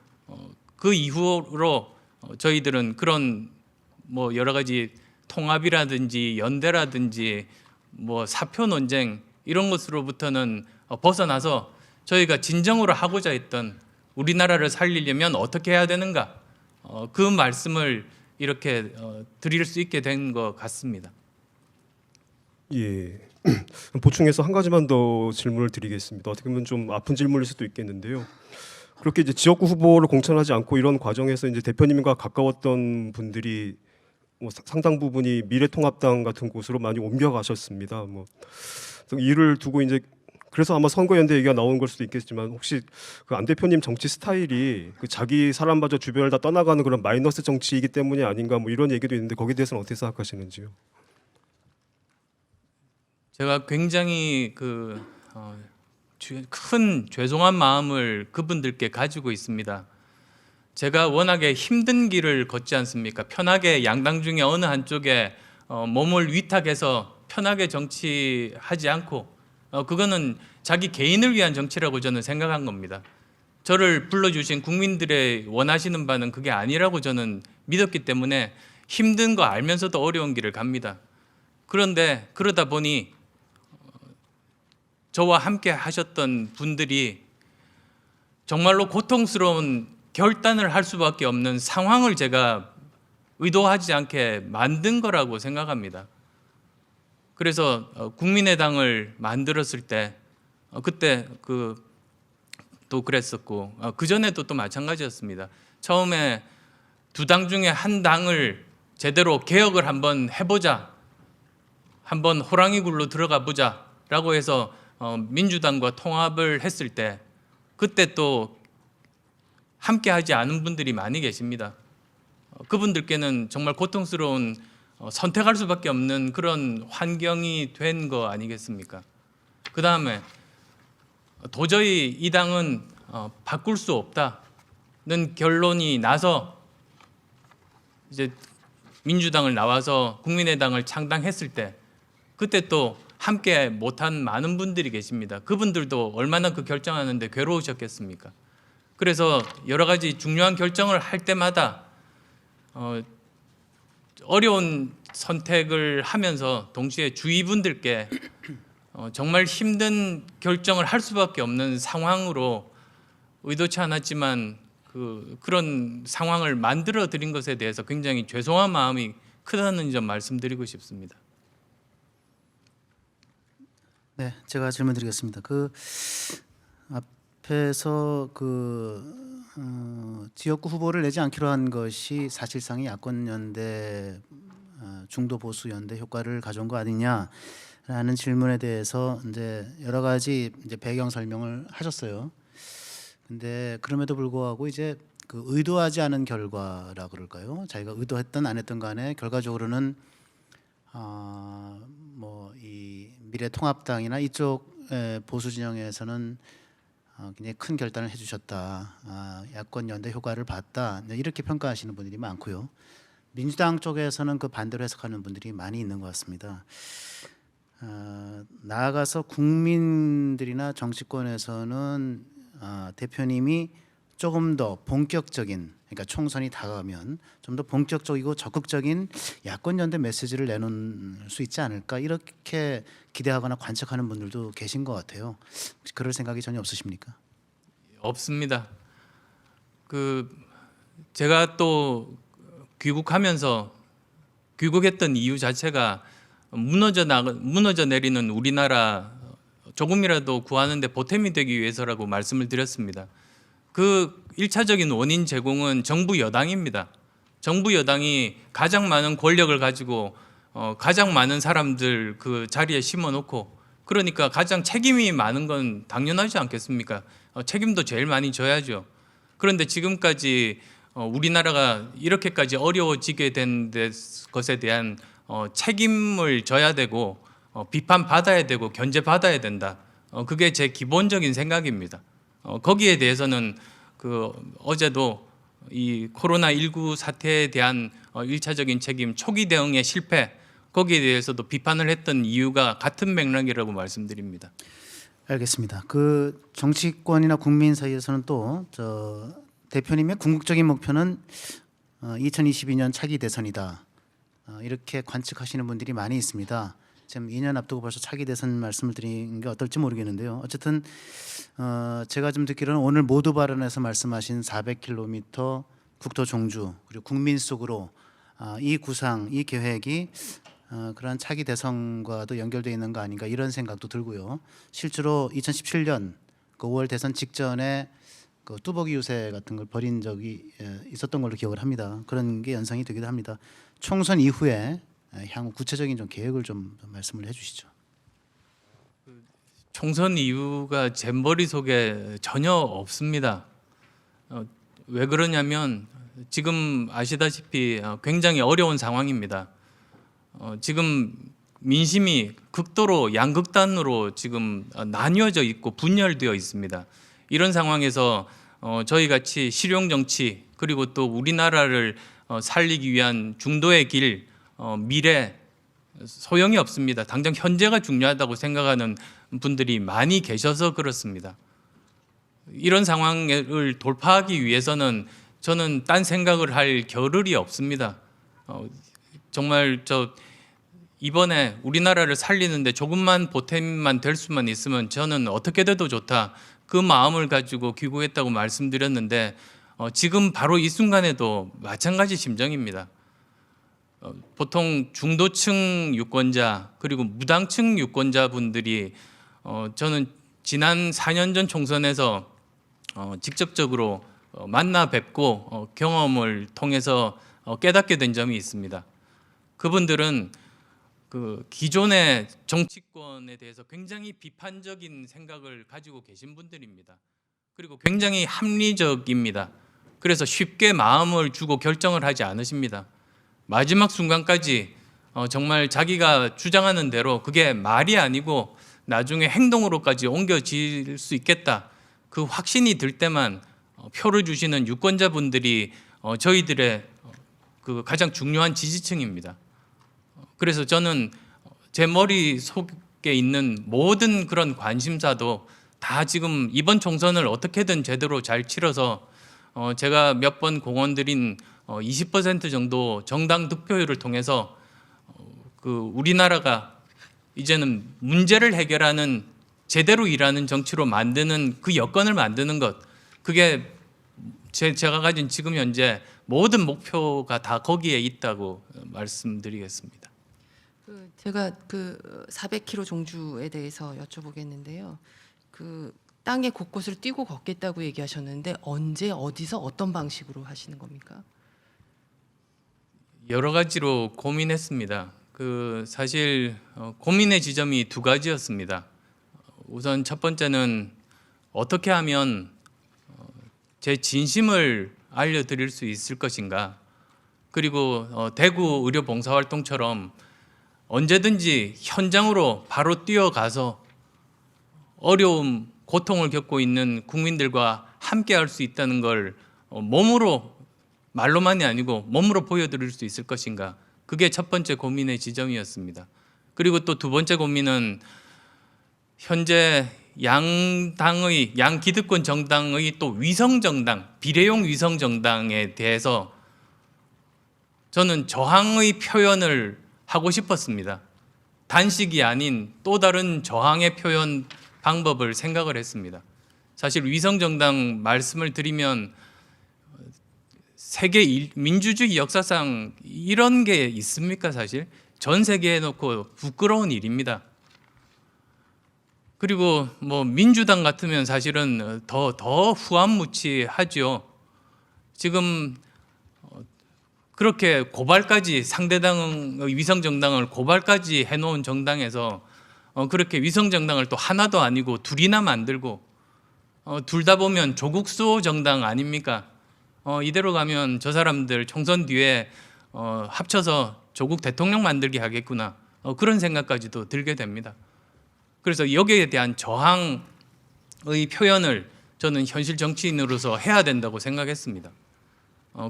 그 이후로 저희들은 그런 여러 가지 통합이라든지 연대라든지 사표 논쟁 이런 것으로부터는 벗어나서 저희가 진정으로 하고자 했던 우리나라를 살리려면 어떻게 해야 되는가 그 말씀을 이렇게 드릴 수 있게 된 것 같습니다. 예. 보충해서 한 가지만 더 질문을 드리겠습니다. 어떻게 보면 좀 아픈 질문일 수도 있겠는데요. 그렇게 이제 지역구 후보를 공천하지 않고 이런 과정에서 이제 대표님과 가까웠던 분들이 뭐 상당 부분이 미래통합당 같은 곳으로 많이 옮겨가셨습니다. 뭐 그래서 이를 두고 이제 그래서 아마 선거연대 얘기가 나온 걸 수도 있겠지만 혹시 그 안 대표님 정치 스타일이 그 자기 사람마저 주변을 다 떠나가는 그런 마이너스 정치이기 때문이 아닌가 뭐 이런 얘기도 있는데 거기에 대해서는 어떻게 생각하시는지요? 제가 굉장히 큰 죄송한 마음을 그분들께 가지고 있습니다. 제가 워낙에 힘든 길을 걷지 않습니까? 편하게 양당 중에 어느 한쪽에 몸을 위탁해서 편하게 정치하지 않고 그거는 자기 개인을 위한 정치라고 저는 생각한 겁니다. 저를 불러주신 국민들의 원하시는 바는 그게 아니라고 저는 믿었기 때문에 힘든 거 알면서도 어려운 길을 갑니다. 그런데 그러다 보니 저와 함께 하셨던 분들이 정말로 고통스러운 결단을 할 수밖에 없는 상황을 제가 의도하지 않게 만든 거라고 생각합니다. 그래서 국민의당을 만들었을 때 그때 또 그랬었고 그 전에도 또 마찬가지였습니다. 처음에 두 당 중에 한 당을 제대로 개혁을 한번 해보자, 한번 호랑이 굴로 들어가 보자라고 해서 민주당과 통합을 했을 때 그때 또 함께하지 않은 분들이 많이 계십니다. 그분들께는 정말 고통스러운 선택할 수밖에 없는 그런 환경이 된 거 아니겠습니까? 그 다음에 도저히 이 당은 바꿀 수 없다는 결론이 나서 이제 민주당을 나와서 국민의당을 창당했을 때 그때 또 함께 못한 많은 분들이 계십니다. 그분들도 얼마나 그 결정하는데 괴로우셨겠습니까? 그래서 여러 가지 중요한 결정을 할 때마다 어려운 선택을 하면서 동시에 주위 분들께 정말 힘든 결정을 할 수밖에 없는 상황으로 의도치 않았지만 그런 상황을 만들어 드린 것에 대해서 굉장히 죄송한 마음이 크다는 점 말씀드리고 싶습니다. 네, 제가 질문드리겠습니다. 앞에서 지역구 후보를 내지 않기로 한 것이 사실상의 야권 연대 중도 보수 연대 효과를 가져온 거 아니냐라는 질문에 대해서 이제 여러 가지 이제 배경 설명을 하셨어요. 근데 그럼에도 불구하고 이제 의도하지 않은 결과라 그럴까요? 자기가 의도했든 안 했든 간에 결과적으로는 뭐 이 미래통합당이나 이쪽 보수 진영에서는 굉장히 큰 결단을 해주셨다. 야권 연대 효과를 봤다. 이렇게 평가하시는 분들이 많고요. 민주당 쪽에서는 그 반대로 해석하는 분들이 많이 있는 것 같습니다. 나아가서 국민들이나 정치권에서는 대표님이 조금 더 본격적인, 그러니까 총선이 다가가면 좀 더 본격적이고 적극적인 야권 연대 메시지를 내놓을 수 있지 않을까 이렇게 기대하거나 관측하는 분들도 계신 것 같아요. 혹시 그럴 생각이 전혀 없으십니까? 없습니다. 제가 또 귀국했던 이유 자체가 무너져 내리는 우리나라 조금이라도 구하는데 보탬이 되기 위해서라고 말씀을 드렸습니다. 그 1차적인 원인 제공은 정부 여당입니다. 정부 여당이 가장 많은 권력을 가지고 가장 많은 사람들 그 자리에 심어놓고 그러니까 가장 책임이 많은 건 당연하지 않겠습니까? 책임도 제일 많이 져야죠. 그런데 지금까지 우리나라가 이렇게까지 어려워지게 된 것에 대한 책임을 져야 되고 비판받아야 되고 견제받아야 된다. 그게 제 기본적인 생각입니다. 거기에 대해서는 어제도 이 코로나19 사태에 대한 1차적인 책임, 초기 대응의 실패 거기에 대해서도 비판을 했던 이유가 같은 맥락이라고 말씀드립니다. 알겠습니다. 정치권이나 국민 사이에서는 또 대표님의 궁극적인 목표는 2022년 차기 대선이다. 이렇게 관측하시는 분들이 많이 있습니다. 지금 2년 앞두고 벌써 차기 대선 말씀을 드린 게 어떨지 모르겠는데요. 어쨌든 제가 좀 듣기로는 오늘 모두 발언에서 말씀하신 400km 국토 종주 그리고 국민 속으로 이 구상, 이 계획이 그러한 차기 대선과도 연결되어 있는 거 아닌가 이런 생각도 들고요. 실제로 2017년 그 5월 대선 직전에 그 뚜벅이 유세 같은 걸 벌인 적이 있었던 걸로 기억을 합니다. 그런 게 연상이 되기도 합니다. 총선 이후에 향후 구체적인 좀 계획을 좀 말씀을 해주시죠. 총선 이유가 제 머릿속에 전혀 없습니다. 왜 그러냐면 지금 아시다시피 굉장히 어려운 상황입니다. 지금 민심이 극도로 양극단으로 지금 나뉘어져 있고 분열되어 있습니다. 이런 상황에서 저희 같이 실용 정치 그리고 또 우리나라를 살리기 위한 중도의 길, 미래 소용이 없습니다. 당장 현재가 중요하다고 생각하는 분들이 많이 계셔서 그렇습니다. 이런 상황을 돌파하기 위해서는 저는 딴 생각을 할 겨를이 없습니다. 정말 이번에 우리나라를 살리는데 조금만 보탬만 될 수만 있으면 저는 어떻게 돼도 좋다. 그 마음을 가지고 귀국했다고 말씀드렸는데 지금 바로 이 순간에도 마찬가지 심정입니다. 보통 중도층 유권자 그리고 무당층 유권자분들이 저는 지난 4년 전 총선에서 직접적으로 만나 뵙고 경험을 통해서 깨닫게 된 점이 있습니다. 그분들은 그 기존의 정치권에 대해서 굉장히 비판적인 생각을 가지고 계신 분들입니다. 그리고 굉장히 합리적입니다. 그래서 쉽게 마음을 주고 결정을 하지 않으십니다. 마지막 순간까지 정말 자기가 주장하는 대로 그게 말이 아니고 나중에 행동으로까지 옮겨질 수 있겠다. 그 확신이 들 때만 표를 주시는 유권자분들이 저희들의 그 가장 중요한 지지층입니다. 그래서 저는 제 머릿속에 있는 모든 그런 관심사도 다 지금 이번 총선을 어떻게든 제대로 잘 치러서 제가 몇 번 공언드린 20% 정도 정당 득표율을 통해서 그 우리나라가 이제는 문제를 해결하는 제대로 일하는 정치로 만드는 그 여건을 만드는 것, 그게 제가 가진 지금 현재 모든 목표가 다 거기에 있다고 말씀드리겠습니다. 제가 그 400km 종주에 대해서 여쭤보겠는데요. 그 땅의 곳곳을 뛰고 걷겠다고 얘기하셨는데 언제 어디서 어떤 방식으로 하시는 겁니까? 여러 가지로 고민했습니다. 그 사실 고민의 지점이 두 가지였습니다. 우선 첫 번째는 어떻게 하면 제 진심을 알려드릴 수 있을 것인가. 그리고 대구 의료 봉사활동처럼 언제든지 현장으로 바로 뛰어가서 어려움, 고통을 겪고 있는 국민들과 함께 할 수 있다는 걸 몸으로, 말로만이 아니고 몸으로 보여드릴 수 있을 것인가. 그게 첫 번째 고민의 지점이었습니다. 그리고 또 두 번째 고민은 현재 양당의, 양기득권 정당의 또 위성정당, 비례용 위성정당에 대해서 저는 저항의 표현을 하고 싶었습니다. 단식이 아닌 또 다른 저항의 표현 방법을 생각을 했습니다. 사실 위성정당 말씀을 드리면 세계 민주주의 역사상 이런 게 있습니까? 사실 전 세계에 놓고 부끄러운 일입니다. 그리고 뭐 민주당 같으면 사실은 더 후한무치하죠. 지금 그렇게 고발까지 상대당의 위성정당을 고발까지 해놓은 정당에서 그렇게 위성정당을 또 하나도 아니고 둘이나 만들고 둘 다 보면 조국 수호 정당 아닙니까? 이대로 가면 저 사람들 총선 뒤에 합쳐서 조국 대통령 만들게 하겠구나. 그런 생각까지도 들게 됩니다. 그래서 여기에 대한 저항의 표현을 저는 현실 정치인으로서 해야 된다고 생각했습니다.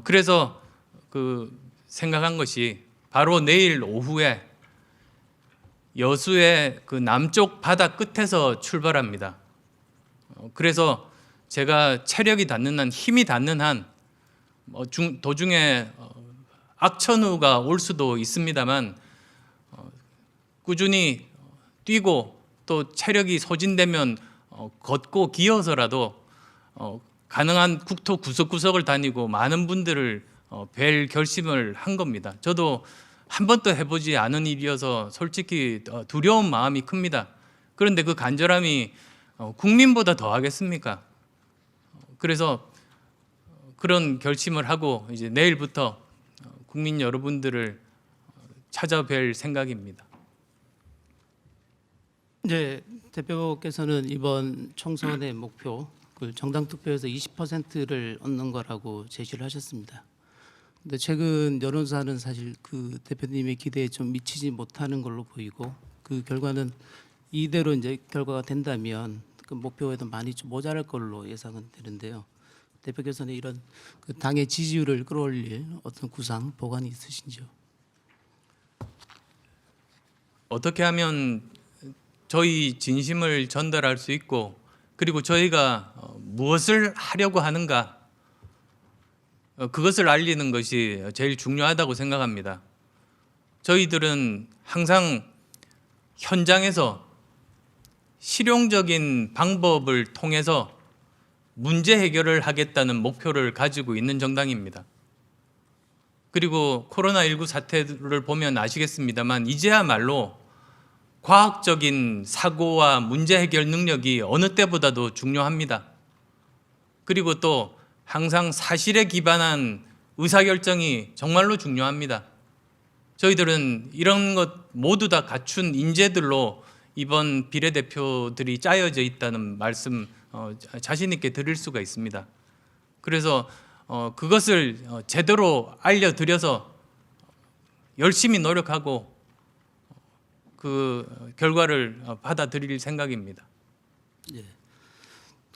그래서 그 생각한 것이 바로 내일 오후에 여수의 그 남쪽 바다 끝에서 출발합니다. 그래서 제가 체력이 닿는 한, 힘이 닿는 한 도중에 악천후가 올 수도 있습니다만 꾸준히 뛰고 또 체력이 소진되면 걷고 기어서라도 가능한 국토 구석구석을 다니고 많은 분들을 뵐 결심을 한 겁니다. 저도 한 번도 해보지 않은 일이어서 솔직히 두려운 마음이 큽니다. 그런데 그 간절함이 국민보다 더 하겠습니까? 그래서 그런 결심을 하고 이제 내일부터 국민 여러분들을 찾아뵐 생각입니다. 이제 대표께서는 이번 총선의 목표 그 정당 투표에서 20%를 얻는 거라고 제시를 하셨습니다. 근데 최근 여론조사는 사실 그 대표님의 기대에 좀 미치지 못하는 걸로 보이고 그 결과는 이대로 이제 결과가 된다면 그 목표에도 많이 좀 모자랄 걸로 예상은 되는데요. 대표께서는 이런 그 당의 지지율을 끌어올릴 어떤 구상 보관이 있으신지요? 어떻게 하면 저희 진심을 전달할 수 있고 그리고 저희가 무엇을 하려고 하는가 그것을 알리는 것이 제일 중요하다고 생각합니다. 저희들은 항상 현장에서 실용적인 방법을 통해서 문제 해결을 하겠다는 목표를 가지고 있는 정당입니다. 그리고 코로나19 사태를 보면 아시겠습니다만 이제야말로 과학적인 사고와 문제 해결 능력이 어느 때보다도 중요합니다. 그리고 또 항상 사실에 기반한 의사결정이 정말로 중요합니다. 저희들은 이런 것 모두 다 갖춘 인재들로 이번 비례대표들이 짜여져 있다는 말씀 자신 있게 드릴 수가 있습니다. 그래서 그것을 제대로 알려드려서 열심히 노력하고 그 결과를 받아들일 생각입니다. 예.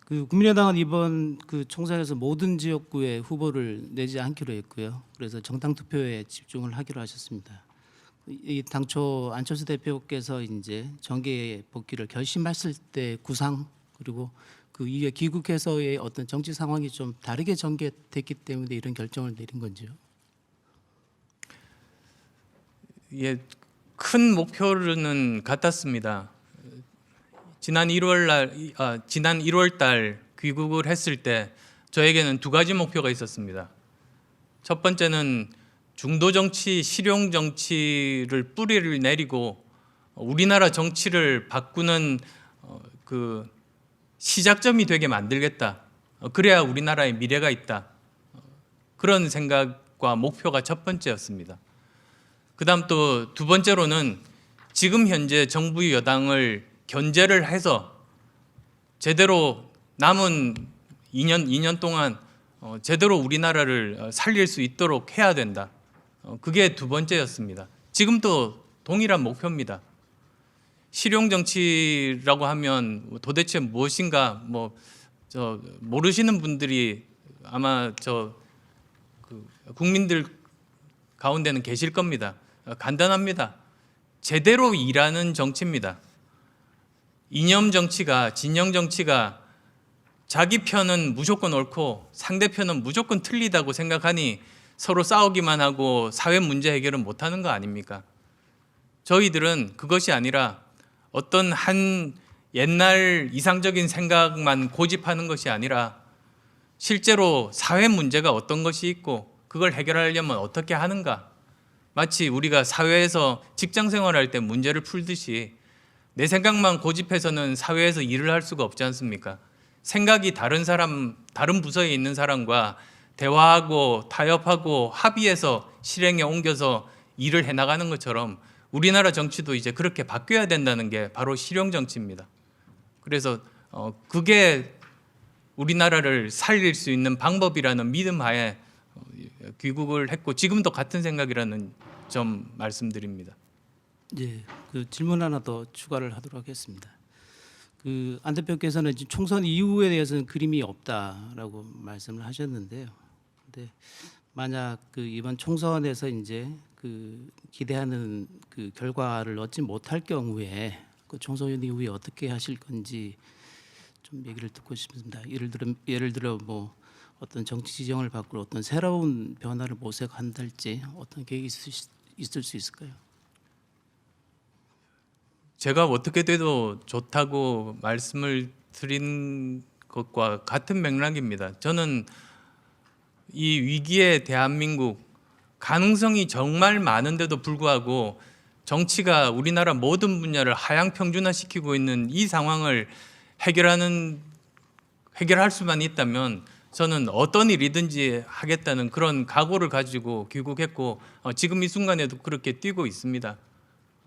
그 국민의당은 이번 그 총선에서 모든 지역구에 후보를 내지 않기로 했고요. 그래서 정당 투표에 집중을 하기로 하셨습니다. 이 당초 안철수 대표께서 이제 정계에 복귀를 결심했을 때 구상 그리고 그 이게 귀국해서의 어떤 정치 상황이 좀 다르게 전개됐기 때문에 이런 결정을 내린 건지요? 예, 큰 목표는 같았습니다. 지난 1월 달 귀국을 했을 때 저에게는 두 가지 목표가 있었습니다. 첫 번째는 중도 정치, 실용 정치를 뿌리를 내리고 우리나라 정치를 바꾸는 그 시작점이 되게 만들겠다. 그래야 우리나라의 미래가 있다. 그런 생각과 목표가 첫 번째였습니다. 그다음 또 두 번째로는 지금 현재 정부 여당을 견제를 해서 제대로 남은 2년 동안 제대로 우리나라를 살릴 수 있도록 해야 된다. 그게 두 번째였습니다. 지금도 동일한 목표입니다. 실용 정치라고 하면 도대체 무엇인가 모르시는 분들이 아마 국민들 가운데는 계실 겁니다. 간단합니다. 제대로 일하는 정치입니다. 이념 정치가 진영 정치가 자기 편은 무조건 옳고 상대편은 무조건 틀리다고 생각하니 서로 싸우기만 하고 사회 문제 해결은 못하는 거 아닙니까? 저희들은 그것이 아니라 어떤 한 옛날 이상적인 생각만 고집하는 것이 아니라 실제로 사회 문제가 어떤 것이 있고 그걸 해결하려면 어떻게 하는가? 마치 우리가 사회에서 직장 생활할 때 문제를 풀듯이 내 생각만 고집해서는 사회에서 일을 할 수가 없지 않습니까? 생각이 다른 사람, 다른 부서에 있는 사람과 대화하고 타협하고 합의해서 실행에 옮겨서 일을 해나가는 것처럼 우리나라 정치도 이제 그렇게 바뀌어야 된다는 게 바로 실용 정치입니다. 그래서 그게 우리나라를 살릴 수 있는 방법이라는 믿음 하에 귀국을 했고 지금도 같은 생각이라는 점 말씀드립니다. 예, 그 질문 하나 더 추가를 하도록 하겠습니다. 그 안 대표께서는 지금 총선 이후에 대해서는 그림이 없다라고 말씀을 하셨는데요. 근데 만약 그 이번 총선에서 이제 그 기대하는 그 결과를 얻지 못할 경우에 그 총선 이후에 어떻게 하실 건지 좀 얘기를 듣고 싶습니다. 예를 들어 뭐 어떤 정치 지정을 바꾸고 어떤 새로운 변화를 모색한달지 어떤 계획이 있을 수 있을까요? 제가 어떻게 돼도 좋다고 말씀을 드린 것과 같은 맥락입니다. 저는 이 위기의 대한민국 가능성이 정말 많은데도 불구하고 정치가 우리나라 모든 분야를 하향 평준화시키고 있는 이 상황을 해결할 수만 있다면 저는 어떤 일이든지 하겠다는 그런 각오를 가지고 귀국했고 지금 이 순간에도 그렇게 뛰고 있습니다.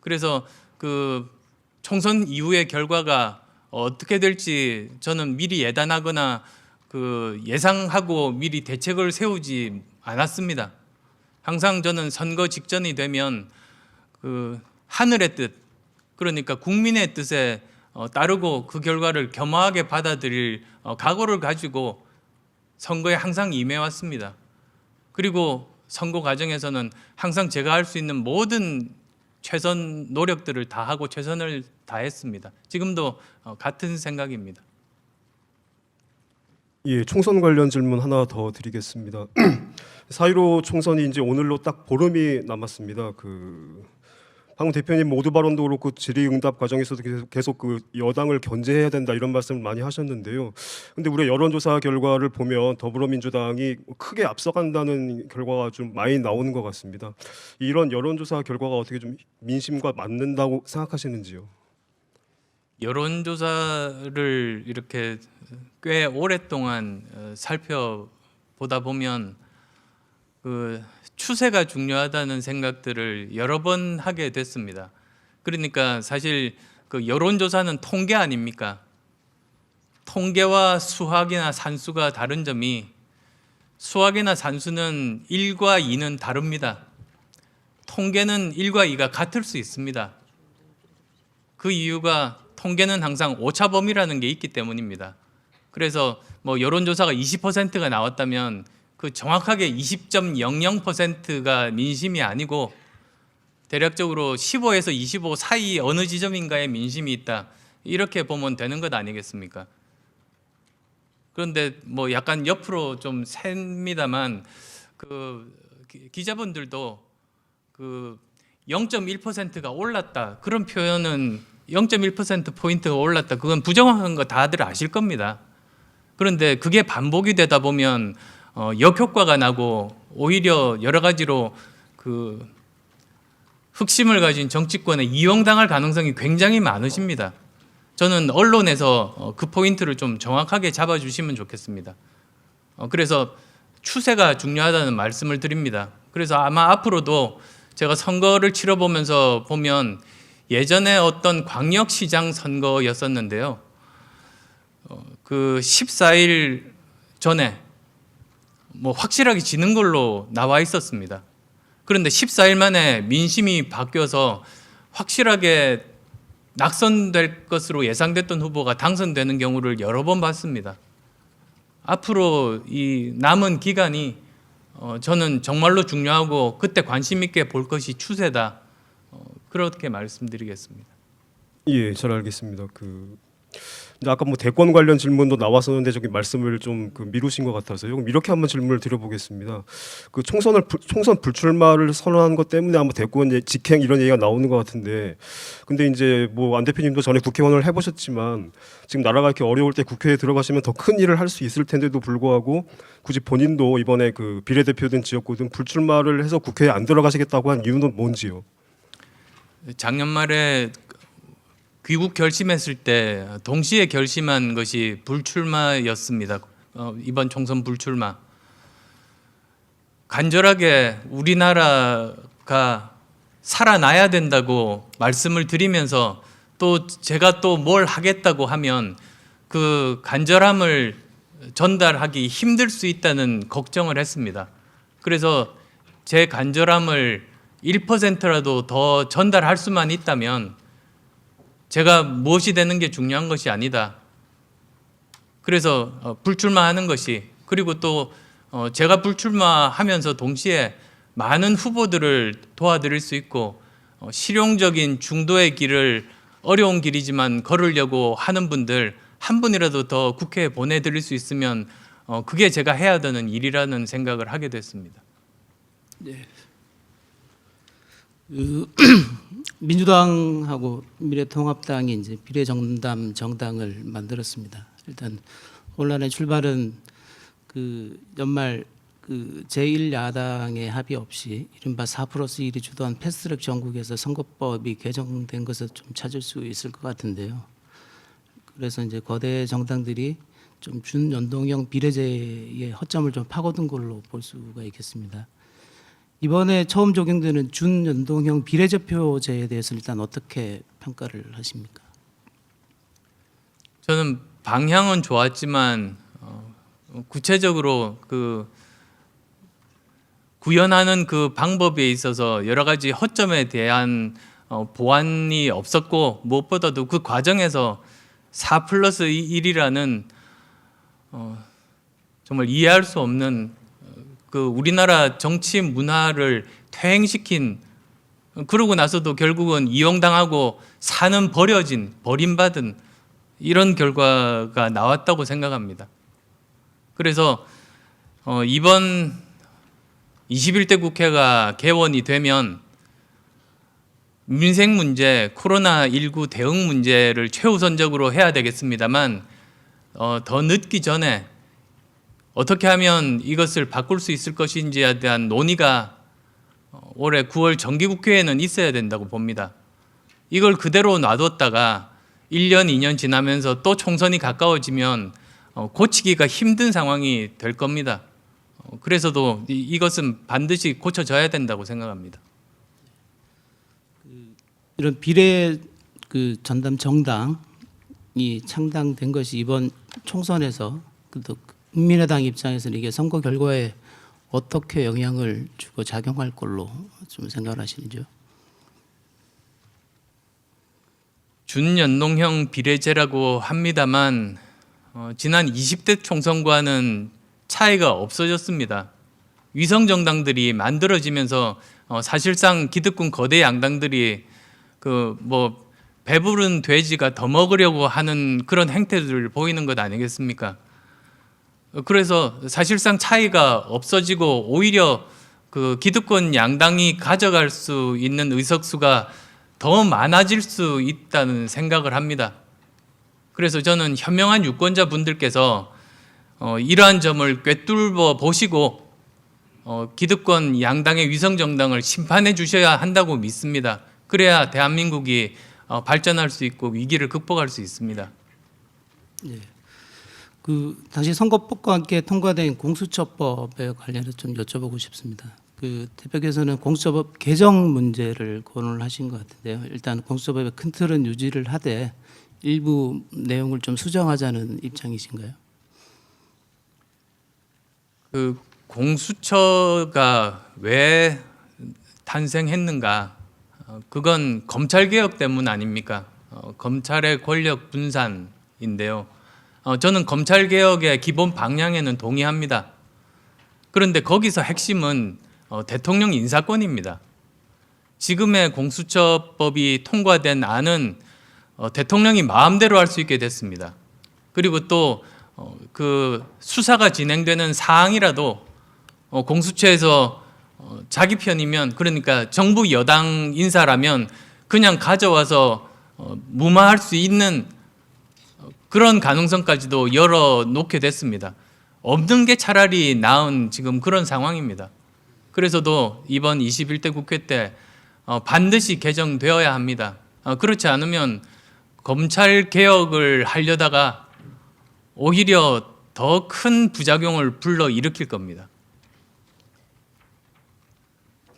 그래서 그 총선 이후의 결과가 어떻게 될지 저는 미리 예단하거나 그 예상하고 미리 대책을 세우지 않았습니다. 항상 저는 선거 직전이 되면 그 하늘의 뜻, 그러니까 국민의 뜻에 따르고 그 결과를 겸허하게 받아들일 각오를 가지고 선거에 항상 임해왔습니다. 그리고 선거 과정에서는 항상 제가 할 수 있는 모든 최선 노력들을 다하고 최선을 다했습니다. 지금도 같은 생각입니다. 예, 총선 관련 질문 하나 더 드리겠습니다. 4.15 총선이 이제 오늘로 딱 보름이 남았습니다. 방금 대표님 모두 발언도 그렇고 질의응답 과정에서도 계속 그 여당을 견제해야 된다 이런 말씀을 많이 하셨는데요. 근데 우리 여론조사 결과를 보면 더불어민주당이 크게 앞서간다는 결과가 좀 많이 나오는 것 같습니다. 이런 여론조사 결과가 어떻게 좀 민심과 맞는다고 생각하시는지요? 여론조사를 이렇게 꽤 오랫동안 살펴보다 보면 그 추세가 중요하다는 생각들을 여러 번 하게 됐습니다. 그러니까 사실 그 여론조사는 통계 아닙니까? 통계와 수학이나 산수가 다른 점이 수학이나 산수는 1과 2는 다릅니다. 통계는 1과 2가 같을 수 있습니다. 그 이유가 통계는 항상 오차범위라는 게 있기 때문입니다. 그래서 뭐 여론조사가 20%가 나왔다면 그 정확하게 20.00%가 민심이 아니고 대략적으로 15에서 25 사이 어느 지점인가에 민심이 있다. 이렇게 보면 되는 것 아니겠습니까? 그런데 뭐 약간 옆으로 좀 셉니다만 그 기자분들도 그 0.1%가 올랐다. 그런 표현은 0.1% 포인트가 올랐다. 그건 부정확한 거 다들 아실 겁니다. 그런데 그게 반복이 되다 보면 역효과가 나고 오히려 여러 가지로 그 흑심을 가진 정치권에 이용당할 가능성이 굉장히 많으십니다. 저는 언론에서 그 포인트를 좀 정확하게 잡아주시면 좋겠습니다. 그래서 추세가 중요하다는 말씀을 드립니다. 그래서 아마 앞으로도 제가 선거를 치러보면서 보면 예전에 어떤 광역시장 선거였었는데요. 그 14일 전에 뭐 확실하게 지는 걸로 나와 있었습니다. 그런데 14일 만에 민심이 바뀌어서 확실하게 낙선될 것으로 예상됐던 후보가 당선되는 경우를 여러 번 봤습니다. 앞으로 이 남은 기간이 저는 정말로 중요하고 그때 관심 있게 볼 것이 추세다. 그렇게 말씀드리겠습니다. 예, 잘 알겠습니다. 근데 아까 뭐 대권 관련 질문도 나왔었는데 저기 말씀을 좀 미루신 것 같아서요. 그럼 이렇게 한번 질문을 드려보겠습니다. 총선 불출마를 선언한 것 때문에 아마 대권 직행 이런 얘기가 나오는 것 같은데, 근데 이제 뭐 안 대표님도 전에 국회의원을 해보셨지만 지금 나라가 이렇게 어려울 때 국회에 들어가시면 더 큰 일을 할 수 있을 텐데도 불구하고 굳이 본인도 이번에 그 비례대표든 지역구든 불출마를 해서 국회에 안 들어가시겠다고 한 이유는 뭔지요? 작년 말에 귀국 결심했을 때 동시에 결심한 것이 불출마였습니다. 이번 총선 불출마. 간절하게 우리나라가 살아나야 된다고 말씀을 드리면서 또 제가 또 뭘 하겠다고 하면 그 간절함을 전달하기 힘들 수 있다는 걱정을 했습니다. 그래서 제 간절함을 1%라도 더 전달할 수만 있다면 제가 무엇이 되는 게 중요한 것이 아니다. 그래서 불출마하는 것이, 그리고 또 제가 불출마하면서 동시에 많은 후보들을 도와드릴 수 있고 실용적인 중도의 길을 어려운 길이지만 걸으려고 하는 분들 한 분이라도 더 국회에 보내드릴 수 있으면 그게 제가 해야 되는 일이라는 생각을 하게 됐습니다. 네. 민주당하고 미래통합당이 이제 비례정당 정당을 만들었습니다. 일단 혼란의 출발은 그 연말 그 제1야당의 합의 없이 이른바 4+1이 주도한 패스트트랙 정국에서 선거법이 개정된 것을 좀 찾을 수 있을 것 같은데요. 그래서 이제 거대 정당들이 좀 준연동형 비례제의 허점을 좀 파고든 걸로 볼 수가 있겠습니다. 이번에 처음 적용되는 준연동형 비례대표제에 대해서는 일단 어떻게 평가를 하십니까? 저는 방향은 좋았지만 구체적으로 그 구현하는 그 방법에 있어서 여러 가지 허점에 대한 보완이 없었고, 무엇보다도 그 과정에서 4+1이라는 정말 이해할 수 없는 그 우리나라 정치 문화를 퇴행시킨, 그러고 나서도 결국은 이용당하고 사는 버림받은 이런 결과가 나왔다고 생각합니다. 그래서 이번 21대 국회가 개원이 되면 민생 문제, 코로나19 대응 문제를 최우선적으로 해야 되겠습니다만 더 늦기 전에 어떻게 하면 이것을 바꿀 수 있을 것인지에 대한 논의가 올해 9월 정기국회에는 있어야 된다고 봅니다. 이걸 그대로 놔뒀다가 1년, 2년 지나면서 또 총선이 가까워지면 고치기가 힘든 상황이 될 겁니다. 그래서도 이것은 반드시 고쳐져야 된다고 생각합니다. 이런 비례 그 전담 정당이 창당된 것이 이번 총선에서 또 국민의당 입장에서는 이게 선거 결과에 어떻게 영향을 주고 작용할 걸로 좀 생각을 하시는지요? 준연동형 비례제라고 합니다만 지난 20대 총선과는 차이가 없어졌습니다. 위성 정당들이 만들어지면서 사실상 기득권 거대 양당들이 그 뭐 배부른 돼지가 더 먹으려고 하는 그런 행태들을 보이는 것 아니겠습니까? 그래서 사실상 차이가 없어지고 오히려 그 기득권 양당이 가져갈 수 있는 의석수가 더 많아질 수 있다는 생각을 합니다. 그래서 저는 현명한 유권자분들께서 이러한 점을 꿰뚫어 보시고 기득권 양당의 위성 정당을 심판해 주셔야 한다고 믿습니다. 그래야 대한민국이 발전할 수 있고 위기를 극복할 수 있습니다. 예. 그 당시 선거법과 함께 통과된 공수처법에 관련해서 좀 여쭤보고 싶습니다. 그 대표께서는 공수처법 개정 문제를 거론을 하신 것 같은데요. 일단 공수처법의 큰 틀은 유지를 하되 일부 내용을 좀 수정하자는 입장이신가요? 그 공수처가 왜 탄생했는가? 그건 검찰 개혁 때문 아닙니까? 검찰의 권력 분산인데요. 저는 검찰 개혁의 기본 방향에는 동의합니다. 그런데 거기서 핵심은 대통령 인사권입니다. 지금의 공수처법이 통과된 안은 대통령이 마음대로 할 수 있게 됐습니다. 그리고 또 그 수사가 진행되는 사항이라도 공수처에서 자기 편이면, 그러니까 정부 여당 인사라면 그냥 가져와서 무마할 수 있는 그런 가능성까지도 열어놓게 됐습니다. 없는 게 차라리 나은 지금 그런 상황입니다. 그래서도 이번 21대 국회 때 반드시 개정되어야 합니다. 그렇지 않으면 검찰 개혁을 하려다가 오히려 더 큰 부작용을 불러일으킬 겁니다.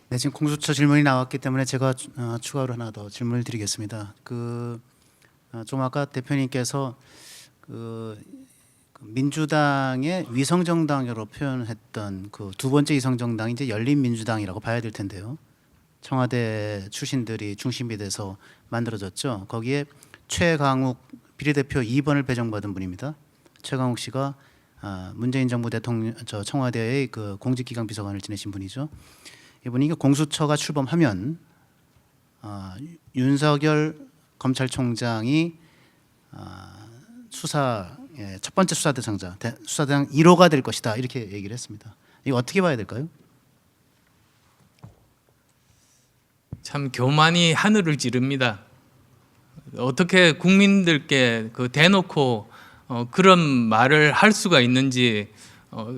네, 지금 공수처 질문이 나왔기 때문에 제가 추가로 하나 더 질문을 드리겠습니다. 좀 아까 대표님께서 민주당의 위성정당으로 표현했던 그 두 번째 위성정당이 이제 열린민주당이라고 봐야 될 텐데요. 청와대 출신들이 중심이 돼서 만들어졌죠. 거기에 최강욱 비례대표 2번을 배정받은 분입니다. 최강욱 씨가 문재인 정부 대통령 청와대의 그 공직기강 비서관을 지내신 분이죠. 이분이 공수처가 출범하면 윤석열 검찰총장이 수사의 첫 번째 수사 대상자, 수사대상 1호가 될 것이다, 이렇게 얘기를 했습니다. 이거 어떻게 봐야 될까요? 참 교만이 하늘을 찌릅니다. 어떻게 국민들께 그 대놓고 그런 말을 할 수가 있는지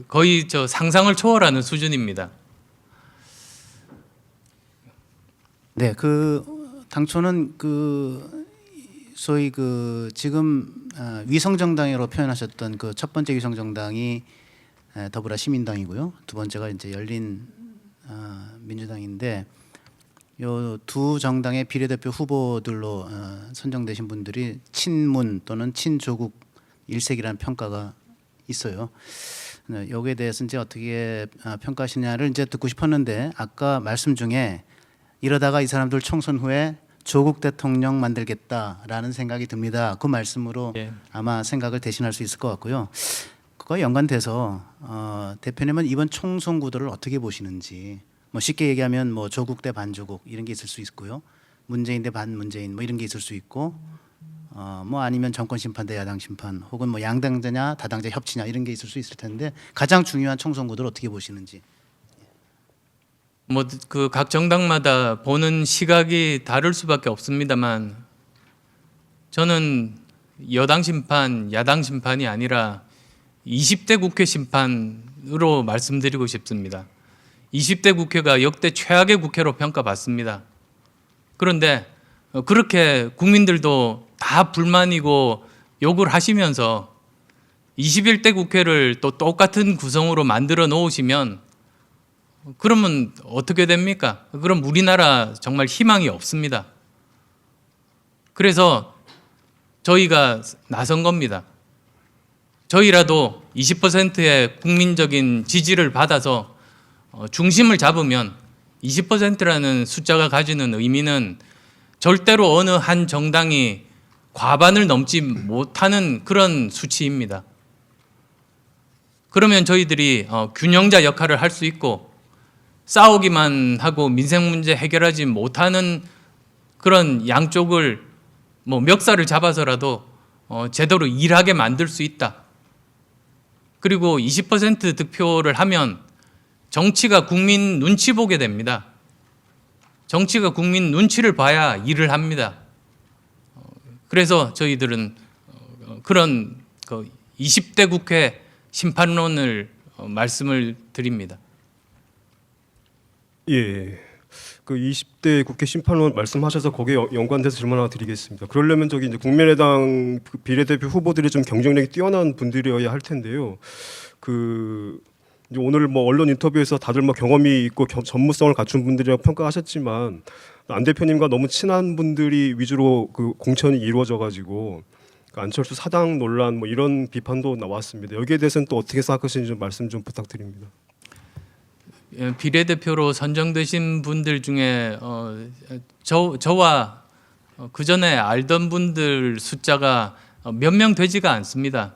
거의 저 상상을 초월하는 수준입니다. 네, 그 당초는 그 소위 그 지금 위성 정당으로 표현하셨던 그 첫 번째 위성 정당이 더불어 시민당이고요. 두 번째가 이제 열린 민주당인데 요 두 정당의 비례대표 후보들로 선정되신 분들이 친문 또는 친조국 일색이라는 평가가 있어요. 여기에 대해서 이제 어떻게 평가하시냐를 이제 듣고 싶었는데 아까 말씀 중에 이러다가 이 사람들 총선 후에 조국 대통령 만들겠다라는 생각이 듭니다. 그 말씀으로 예. 아마 생각을 대신할 수 있을 것 같고요. 그거 연관돼서 대표님은 이번 총선 구도를 어떻게 보시는지, 뭐 쉽게 얘기하면 뭐 조국 대 반조국 이런 게 있을 수 있고요, 문재인 대 반문재인 뭐 이런 게 있을 수 있고, 뭐 아니면 정권 심판 대 야당 심판, 혹은 뭐 양당제냐 다당제 협치냐 이런 게 있을 수 있을 텐데 가장 중요한 총선 구도를 어떻게 보시는지. 뭐 그 각 정당마다 보는 시각이 다를 수밖에 없습니다만 저는 여당 심판, 야당 심판이 아니라 20대 국회 심판으로 말씀드리고 싶습니다. 20대 국회가 역대 최악의 국회로 평가받습니다. 그런데 그렇게 국민들도 다 불만이고 욕을 하시면서 21대 국회를 또 똑같은 구성으로 만들어 놓으시면 그러면 어떻게 됩니까? 그럼 우리나라 정말 희망이 없습니다. 그래서 저희가 나선 겁니다. 저희라도 20%의 국민적인 지지를 받아서 중심을 잡으면 20%라는 숫자가 가지는 의미는 절대로 어느 한 정당이 과반을 넘지 못하는 그런 수치입니다. 그러면 저희들이 균형자 역할을 할 수 있고 싸우기만 하고 민생 문제 해결하지 못하는 그런 양쪽을 뭐 멱살을 잡아서라도 제대로 일하게 만들 수 있다. 그리고 20% 득표를 하면 정치가 국민 눈치 보게 됩니다. 정치가 국민 눈치를 봐야 일을 합니다. 그래서 저희들은 그런 20대 국회 심판론을 말씀을 드립니다. 예. 그 20대 국회 심판론 말씀하셔서 거기에 연관돼서 질문 하나 드리겠습니다. 그러려면 저기 이제 국민의당 비례대표 후보들이 좀 경쟁력이 뛰어난 분들이어야 할 텐데요. 그 이제 오늘 뭐 언론 인터뷰에서 다들 뭐 경험이 있고 전무성을 갖춘 분들이라고 평가하셨지만 안 대표님과 너무 친한 분들이 위주로 그 공천이 이루어져가지고 그 안철수 사당 논란 뭐 이런 비판도 나왔습니다. 여기에 대해서는 또 어떻게 생각하시는지 좀 말씀 좀 부탁드립니다. 비례대표로 선정되신 분들 중에 저와 그 전에 알던 분들 숫자가 몇 명 되지가 않습니다.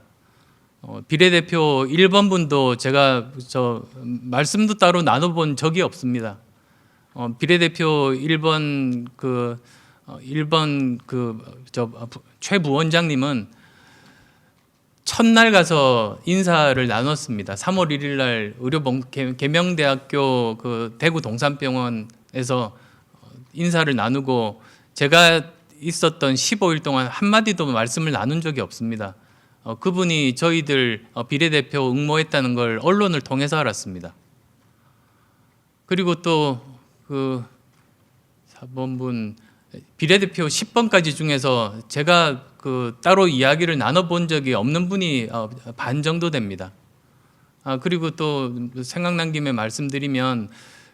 비례대표 1번 분도 제가 말씀도 따로 나눠본 적이 없습니다. 비례대표 1번 최 부원장님은 첫날 가서 인사를 나눴습니다. 3월 1일 날 계명대학교 그 대구 동산병원에서 인사를 나누고 제가 있었던 15일 동안 한마디도 말씀을 나눈 적이 없습니다. 그분이 저희들 비례대표 응모했다는 걸 언론을 통해서 알았습니다. 그리고 또 그 4번분 비례대표 10번까지 중에서 제가 그 따로 이야기를 나눠본 적이 없는 분이 반 정도 됩니다. 그리고 또 생각난 김에 말씀드리면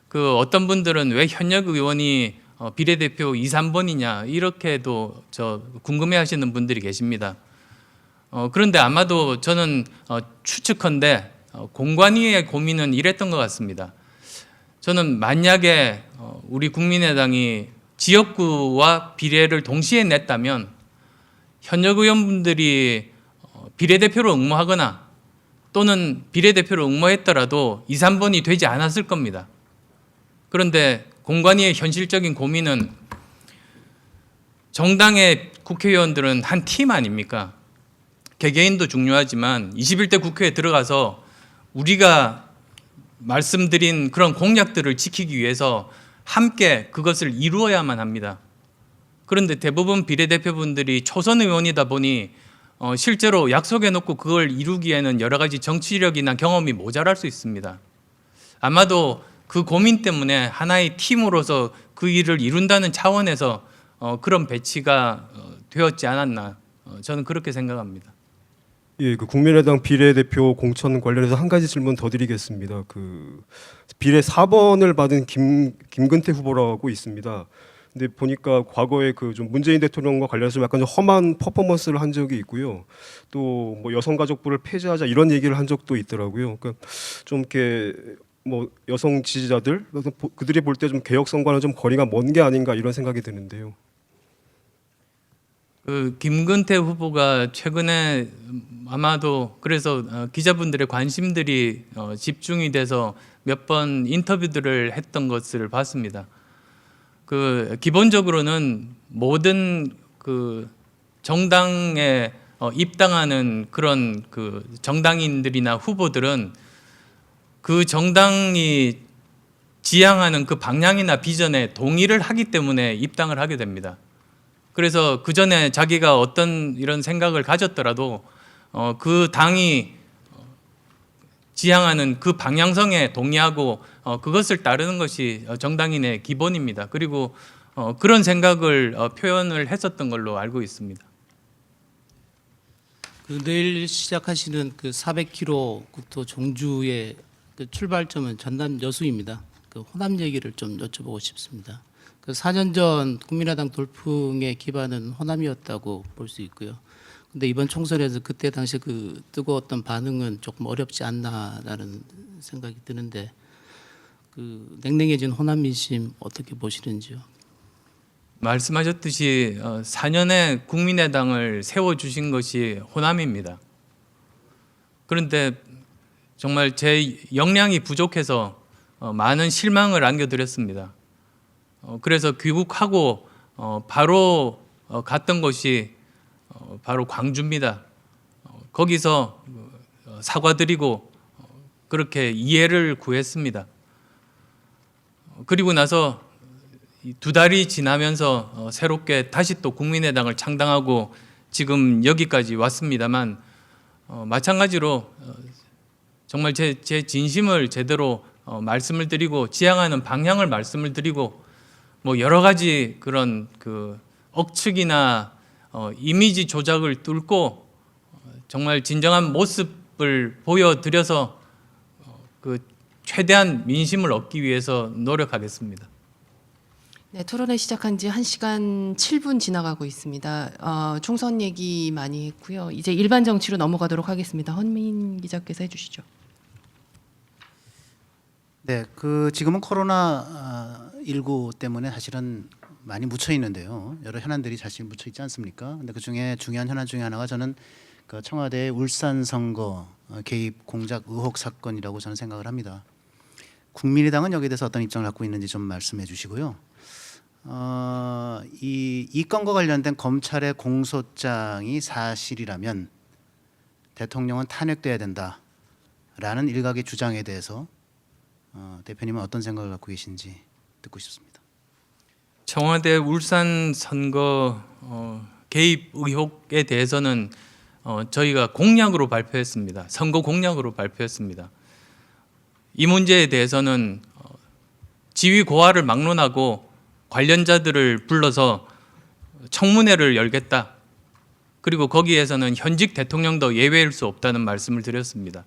그 어떤 분들은 왜 현역 의원이 비례대표 2, 3번이냐 이렇게도 궁금해하시는 분들이 계십니다. 그런데 아마도 저는 추측컨대 공관위의 고민은 이랬던 것 같습니다. 저는 만약에 우리 국민의당이 지역구와 비례를 동시에 냈다면 현역 의원분들이 비례대표로 응모하거나 또는 비례대표로 응모했더라도 2, 3번이 되지 않았을 겁니다. 그런데 공관위의 현실적인 고민은 정당의 국회의원들은 한 팀 아닙니까? 개개인도 중요하지만 21대 국회에 들어가서 우리가 말씀드린 그런 공약들을 지키기 위해서 함께 그것을 이루어야만 합니다. 그런데 대부분 비례대표분들이 초선 의원이다 보니 실제로 약속해놓고 그걸 이루기에는 여러 가지 정치력이나 경험이 모자랄 수 있습니다. 아마도 그 고민 때문에 하나의 팀으로서 그 일을 이룬다는 차원에서 그런 배치가 되었지 않았나, 저는 그렇게 생각합니다. 예, 그 국민의당 비례대표 공천 관련해서 한 가지 질문 더 드리겠습니다. 그 비례 4번을 받은 김근태 후보라고 있습니다. 근데 보니까 과거에 그 좀 문재인 대통령과 관련해서 약간 좀 험한 퍼포먼스를 한 적이 있고요. 또 뭐 여성가족부를 폐지하자 이런 얘기를 한 적도 있더라고요. 그러니까 좀 이렇게 뭐 여성 지지자들 그들이 볼 때 좀 개혁성과는 좀 거리가 먼 게 아닌가 이런 생각이 드는데요. 그 김근태 후보가 최근에 아마도 그래서 기자분들의 관심들이 집중이 돼서 몇 번 인터뷰들을 했던 것을 봤습니다. 그 기본적으로는 모든 그 정당에 입당하는 그런 그 정당인들이나 후보들은 그 정당이 지향하는 그 방향이나 비전에 동의를 하기 때문에 입당을 하게 됩니다. 그래서 그 전에 자기가 어떤 이런 생각을 가졌더라도 그 당이 지향하는 그 방향성에 동의하고 그것을 따르는 것이 정당인의 기본입니다. 그리고 그런 생각을 표현을 했었던 걸로 알고 있습니다. 그 내일 시작하시는 그 400km 국토 종주의 그 출발점은 전남 여수입니다. 그 호남 얘기를 좀 여쭤보고 싶습니다. 그 4년 전 국민의당 돌풍의 기반은 호남이었다고 볼 수 있고요. 근데 이번 총선에서 그때 당시 그 뜨거웠던 반응은 조금 어렵지 않나라는 생각이 드는데 그 냉랭해진 호남 민심 어떻게 보시는지요? 말씀하셨듯이 4년에 국민의당을 세워주신 것이 호남입니다. 그런데 정말 제 역량이 부족해서 많은 실망을 안겨드렸습니다. 그래서 귀국하고 바로 갔던 곳이 바로 광주입니다. 거기서 사과드리고 그렇게 이해를 구했습니다. 그리고 나서 2달이 지나면서 새롭게 다시 또 국민의당을 창당하고 지금 여기까지 왔습니다만 마찬가지로 정말 제 진심을 제대로 말씀을 드리고 지향하는 방향을 말씀을 드리고 뭐 여러 가지 그런 그 억측이나 이미지 조작을 뚫고 정말 진정한 모습을 보여드려서 그 최대한 민심을 얻기 위해서 노력하겠습니다. 네, 토론회 시작한 지 1시간 7분 지나가고 있습니다. 총선 얘기 많이 했고요. 이제 일반 정치로 넘어가도록 하겠습니다. 헌민 기자께서 해주시죠. 네, 그 지금은 코로나 19 때문에 사실은 많이 묻혀 있는데요. 여러 현안들이 사실 묻혀 있지 않습니까? 근데 그 중에 중요한 현안 중에 하나가 저는 그 청와대 울산 선거 개입 공작 의혹 사건이라고 저는 생각을 합니다. 국민의당은 여기에 대해서 어떤 입장을 갖고 있는지 좀 말씀해 주시고요. 이 건과 관련된 검찰의 공소장이 사실이라면 대통령은 탄핵돼야 된다라는 일각의 주장에 대해서 대표님은 어떤 생각을 갖고 계신지 듣고 싶습니다. 청와대 울산 선거 개입 의혹에 대해서는 저희가 공약으로 발표했습니다. 선거 공약으로 발표했습니다. 이 문제에 대해서는 지위 고하를 막론하고 관련자들을 불러서 청문회를 열겠다. 그리고 거기에서는 현직 대통령도 예외일 수 없다는 말씀을 드렸습니다.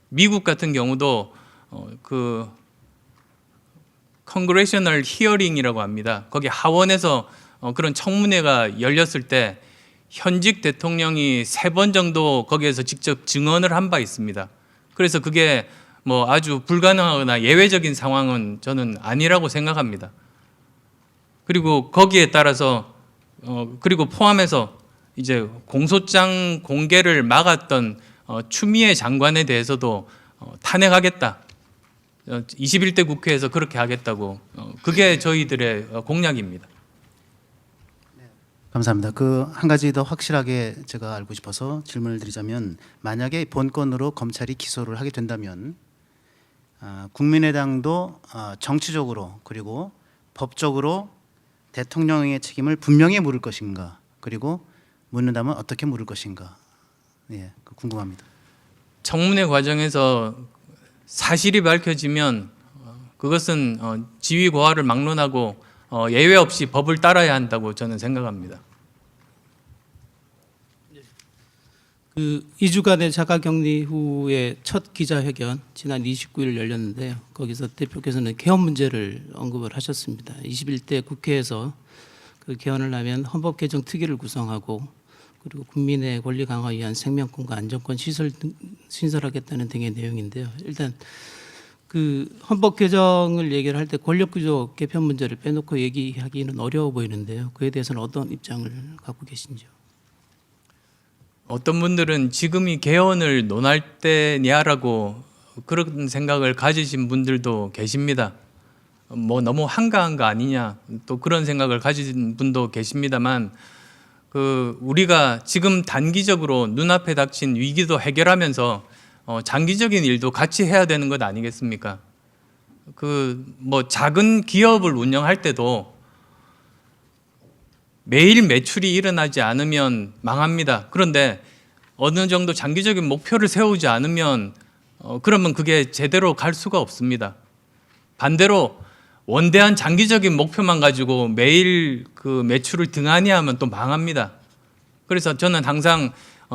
미국 같은 경우도 그 Congressional Hearing이라고 합니다. 거기 하원에서 그런 청문회가 열렸을 때 현직 대통령이 3번 정도 거기에서 직접 증언을 한 바 있습니다. 그래서 그게 뭐 아주 불가능하거나 예외적인 상황은 저는 아니라고 생각합니다. 그리고 거기에 따라서 그리고 포함해서 이제 공소장 공개를 막았던 추미애 장관에 대해서도 탄핵하겠다. 21대 국회에서 그렇게 하겠다고 그게 저희들의 공약입니다. 감사합니다. 그 한 가지 더 확실하게 제가 알고 싶어서 질문을 드리자면 만약에 본건으로 검찰이 기소를 하게 된다면 국민의당도 정치적으로 그리고 법적으로 대통령의 책임을 분명히 물을 것인가, 그리고 묻는다면 어떻게 물을 것인가? 예, 궁금합니다. 청문회 과정에서 사실이 밝혀지면 그것은 지위 고하를 막론하고 예외 없이 법을 따라야 한다고 저는 생각합니다. 그 2주간의 자가격리 후에 첫 기자회견 지난 29일 열렸는데요. 거기서 대표께서는 개헌 문제를 언급을 하셨습니다. 21대 국회에서 그 개헌을 하면 헌법 개정 특위를 구성하고 그리고 국민의 권리 강화를 위한 생명권과 안전권 신설하겠다는 등의 내용인데요. 일단 그 헌법 개정을 얘기를 할 때 권력구조 개편 문제를 빼놓고 얘기하기는 어려워 보이는데요. 그에 대해서는 어떤 입장을 갖고 계신지요? 어떤 분들은 지금이 개헌을 논할 때냐라고 그런 생각을 가지신 분들도 계십니다. 뭐 너무 한가한 거 아니냐 또 그런 생각을 가진 분도 계십니다만 그 우리가 지금 단기적으로 눈앞에 닥친 위기도 해결하면서 장기적인 일도 같이 해야 되는 것 아니겠습니까? 그 뭐 작은 기업을 운영할 때도 매일 매출이 일어나지 않으면 망합니다. 그런데 어느 정도 장기적인 목표를 세우지 않으면 그러면 그게 제대로 갈 수가 없습니다. 반대로 원대한 장기적인 목표만 가지고 매일 그 매출을 등한히 하면 또 망합니다. 그래서 저는 항상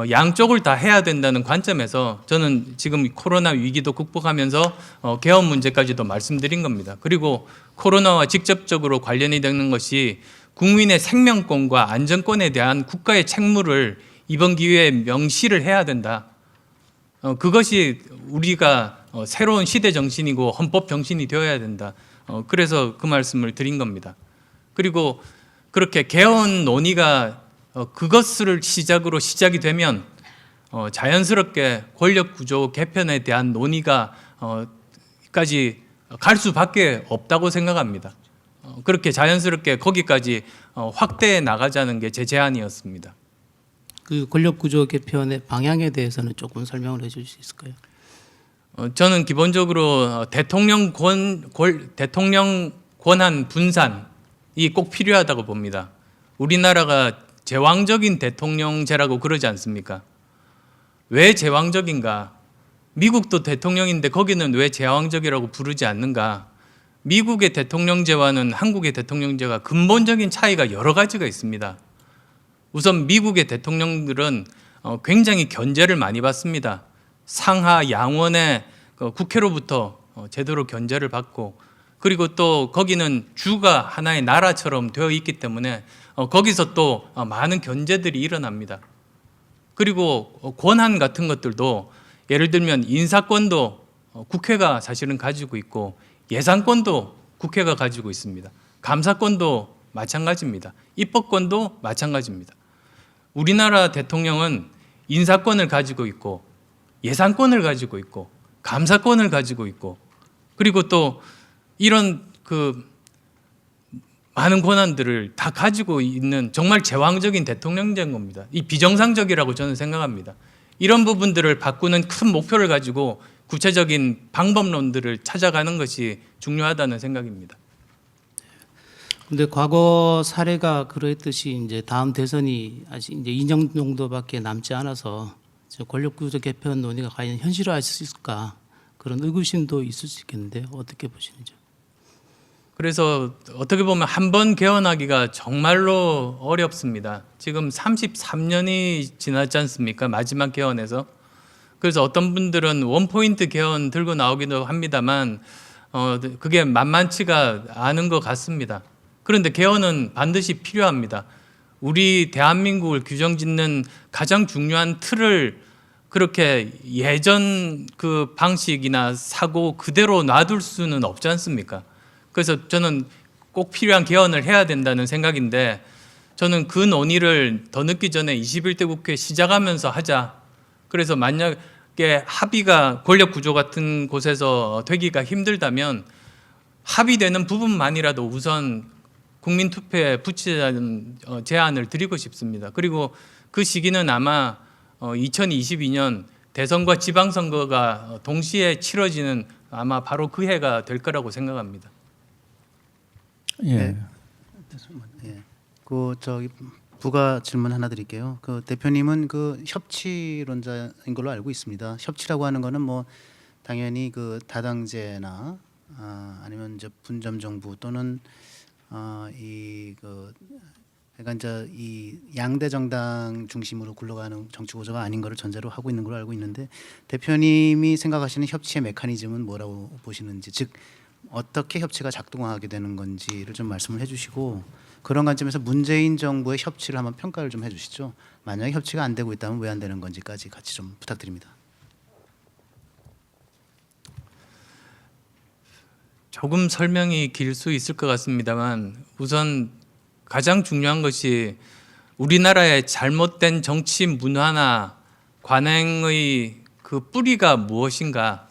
양쪽을 다 해야 된다는 관점에서 저는 지금 코로나 위기도 극복하면서 개헌 문제까지도 말씀드린 겁니다. 그리고 코로나와 직접적으로 관련이 되는 것이 국민의 생명권과 안전권에 대한 국가의 책무를 이번 기회에 명시를 해야 된다. 그것이 우리가 새로운 시대 정신이고 헌법 정신이 되어야 된다. 그래서 그 말씀을 드린 겁니다. 그리고 그렇게 개헌 논의가 그것을 시작으로 시작이 되면 자연스럽게 권력 구조 개편에 대한 논의가 까지 갈 수밖에 없다고 생각합니다. 그렇게 자연스럽게 거기까지 확대해 나가자는 게 제 제안이었습니다. 그 권력구조 개편의 방향에 대해서는 조금 설명을 해줄 수 있을까요? 저는 기본적으로 대통령 권한 분산이 꼭 필요하다고 봅니다. 우리나라가 제왕적인 대통령제라고 그러지 않습니까? 왜 제왕적인가? 미국도 대통령인데 거기는 왜 제왕적이라고 부르지 않는가? 미국의 대통령제와는 한국의 대통령제가 근본적인 차이가 여러 가지가 있습니다. 우선 미국의 대통령들은 굉장히 견제를 많이 받습니다. 상하 양원의 국회로부터 제대로 견제를 받고 그리고 또 거기는 주가 하나의 나라처럼 되어 있기 때문에 거기서 또 많은 견제들이 일어납니다. 그리고 권한 같은 것들도 예를 들면 인사권도 국회가 사실은 가지고 있고 예산권도 국회가 가지고 있습니다. 감사권도 마찬가지입니다. 입법권도 마찬가지입니다. 우리나라 대통령은 인사권을 가지고 있고 예산권을 가지고 있고 감사권을 가지고 있고 그리고 또 이런 그 많은 권한들을 다 가지고 있는 정말 제왕적인 대통령제인 겁니다. 이 비정상적이라고 저는 생각합니다. 이런 부분들을 바꾸는 큰 목표를 가지고 구체적인 방법론들을 찾아가는 것이 중요하다는 생각입니다. 근데 과거 사례가 그랬듯이 이제 다음 대선이 아직 이제 2년 정도밖에 남지 않아서 권력구조 개편 논의가 과연 현실화할 수 있을까 그런 의구심도 있을 수 있겠는데 어떻게 보시는지요? 그래서 어떻게 보면 한 번 개헌하기가 정말로 어렵습니다. 지금 33년이 지났지 않습니까? 마지막 개헌에서. 그래서 어떤 분들은 원포인트 개헌 들고 나오기도 합니다만 그게 만만치가 않은 것 같습니다. 그런데 개헌은 반드시 필요합니다. 우리 대한민국을 규정짓는 가장 중요한 틀을 그렇게 예전 그 방식이나 사고 그대로 놔둘 수는 없지 않습니까? 그래서 저는 꼭 필요한 개헌을 해야 된다는 생각인데 저는 그 논의를 더 늦기 전에 21대 국회 시작하면서 하자. 그래서 만약에 합의가 권력 구조 같은 곳에서 되기가 힘들다면 합의되는 부분만이라도 우선 국민 투표에 붙이자는 제안을 드리고 싶습니다. 그리고 그 시기는 아마 2022년 대선과 지방선거가 동시에 치러지는 아마 바로 그 해가 될 거라고 생각합니다. 예. 네. 예. 그 저기 부가 질문 하나 드릴게요. 그 대표님은 그 협치론자인 걸로 알고 있습니다. 협치라고 하는 거는 뭐 당연히 그 다당제나 아니면 이제 분점 정부 또는 이그 그러니까 이제 이 양대 정당 중심으로 굴러가는 정치 구조가 아닌 거를 전제로 하고 있는 걸로 알고 있는데 대표님이 생각하시는 협치의 메커니즘은 뭐라고 보시는지, 즉 어떻게 협치가 작동하게 되는 건지를 좀 말씀을 해주시고, 그런 관점에서 문재인 정부의 협치를 한번 평가를 좀 해주시죠. 만약에 협치가 안 되고 있다면 왜 안 되는 건지까지 같이 좀 부탁드립니다. 조금 설명이 길 수 있을 것 같습니다만, 우선 가장 중요한 것이 우리나라의 잘못된 정치 문화나 관행의 그 뿌리가 무엇인가,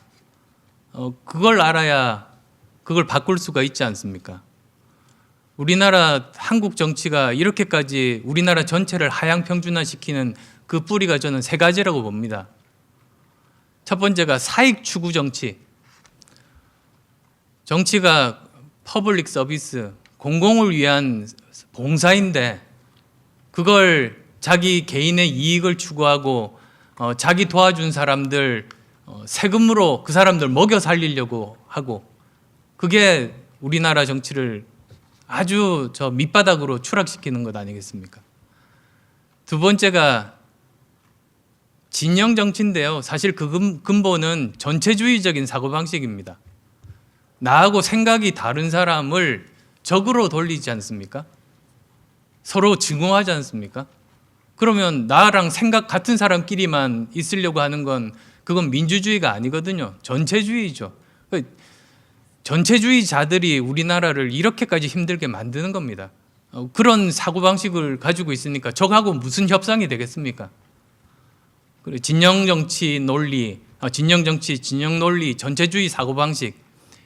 그걸 알아야 그걸 바꿀 수가 있지 않습니까? 우리나라 한국 정치가 이렇게까지 우리나라 전체를 하향평준화시키는 그 뿌리가 저는 세 가지라고 봅니다. 첫 번째가 사익 추구 정치. 정치가 퍼블릭 서비스, 공공을 위한 봉사인데 그걸 자기 개인의 이익을 추구하고 자기 도와준 사람들 세금으로 그 사람들 먹여 살리려고 하고, 그게 우리나라 정치를 아주 저 밑바닥으로 추락시키는 것 아니겠습니까? 두 번째가 진영 정치인데요. 사실 그 근본은 전체주의적인 사고방식입니다. 나하고 생각이 다른 사람을 적으로 돌리지 않습니까? 서로 증오하지 않습니까? 그러면 나랑 생각 같은 사람끼리만 있으려고 하는 건 그건 민주주의가 아니거든요. 전체주의죠. 전체주의자들이 우리나라를 이렇게까지 힘들게 만드는 겁니다. 그런 사고방식을 가지고 있으니까 적하고 무슨 협상이 되겠습니까? 진영 정치 논리, 진영 정치, 진영 논리, 전체주의 사고방식,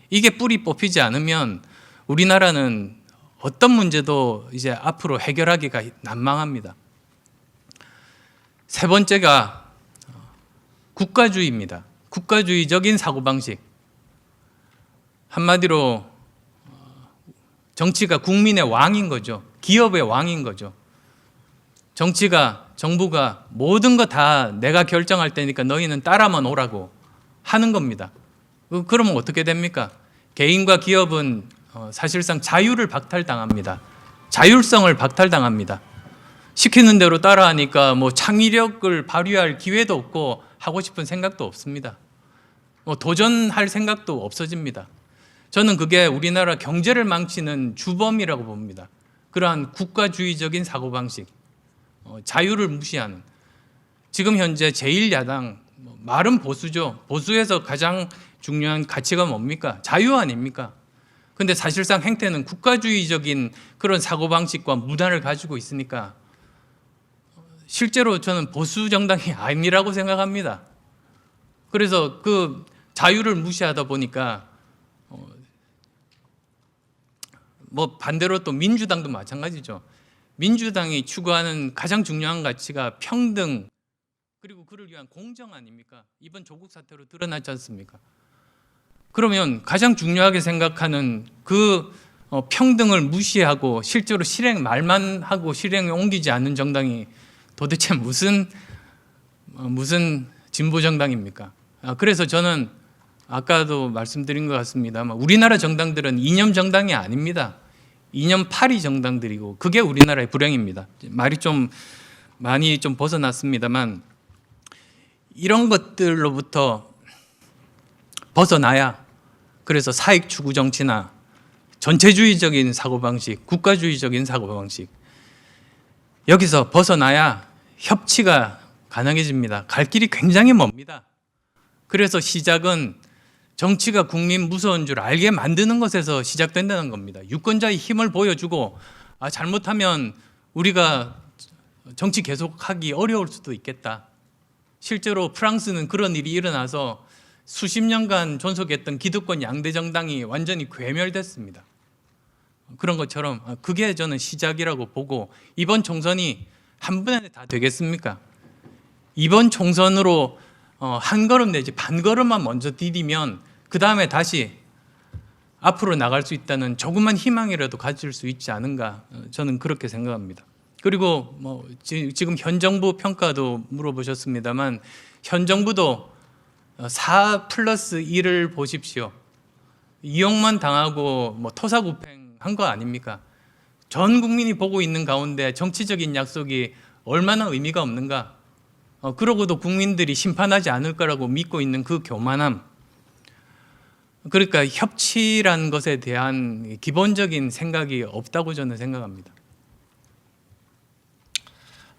이게 뿌리 뽑히지 않으면 우리나라는 어떤 문제도 이제 앞으로 해결하기가 난망합니다. 세 번째가 국가주의입니다. 국가주의적인 사고방식. 한마디로 정치가 국민의 왕인 거죠. 기업의 왕인 거죠. 정부가 모든 거 다 내가 결정할 테니까 너희는 따라만 오라고 하는 겁니다. 그러면 어떻게 됩니까? 개인과 기업은 사실상 자유를 박탈당합니다. 자율성을 박탈당합니다. 시키는 대로 따라하니까 뭐 창의력을 발휘할 기회도 없고 하고 싶은 생각도 없습니다. 도전할 생각도 없어집니다. 저는 그게 우리나라 경제를 망치는 주범이라고 봅니다. 그러한 국가주의적인 사고방식, 자유를 무시하는. 지금 현재 제1야당, 말은 보수죠. 보수에서 가장 중요한 가치가 뭡니까? 자유 아닙니까? 근데 사실상 행태는 국가주의적인 그런 사고방식과 문화를 가지고 있으니까 실제로 저는 보수 정당이 아니라고 생각합니다. 그래서 그 자유를 무시하다 보니까 뭐 반대로 또 민주당도 마찬가지죠. 민주당이 추구하는 가장 중요한 가치가 평등, 그리고 그를 위한 공정 아닙니까? 이번 조국 사태로 드러났지 않습니까? 그러면 가장 중요하게 생각하는 그 평등을 무시하고 실제로 말만 하고 실행에 옮기지 않는 정당이 도대체 무슨 진보 정당입니까? 그래서 저는 아까도 말씀드린 것 같습니다만 우리나라 정당들은 이념 정당이 아닙니다. 이념파리 정당들이고 그게 우리나라의 불행입니다. 말이 좀 많이 좀 벗어났습니다만 이런 것들로부터 벗어나야, 그래서 사익 추구 정치나 전체주의적인 사고방식, 국가주의적인 사고방식, 여기서 벗어나야 협치가 가능해집니다. 갈 길이 굉장히 멉니다. 그래서 시작은 정치가 국민 무서운 줄 알게 만드는 것에서 시작된다는 겁니다. 유권자의 힘을 보여주고 잘못하면 우리가 정치 계속하기 어려울 수도 있겠다. 실제로 프랑스는 그런 일이 일어나서 수십 년간 존속했던 기득권 양대 정당이 완전히 괴멸됐습니다. 그런 것처럼 그게 저는 시작이라고 보고, 이번 총선이 한 번에 다 되겠습니까? 이번 총선으로 한 걸음 내지 반 걸음만 먼저 디디면 그 다음에 다시 앞으로 나갈 수 있다는 조그만 희망이라도 가질 수 있지 않은가, 저는 그렇게 생각합니다. 그리고 뭐 지금 현 정부 평가도 물어보셨습니다만 현 정부도 4+1을 보십시오. 이용만 당하고 뭐 토사구팽한 거 아닙니까? 전 국민이 보고 있는 가운데 정치적인 약속이 얼마나 의미가 없는가? 그러고도 국민들이 심판하지 않을 거라고 믿고 있는 그 교만함. 그러니까 협치라는 것에 대한 기본적인 생각이 없다고 저는 생각합니다.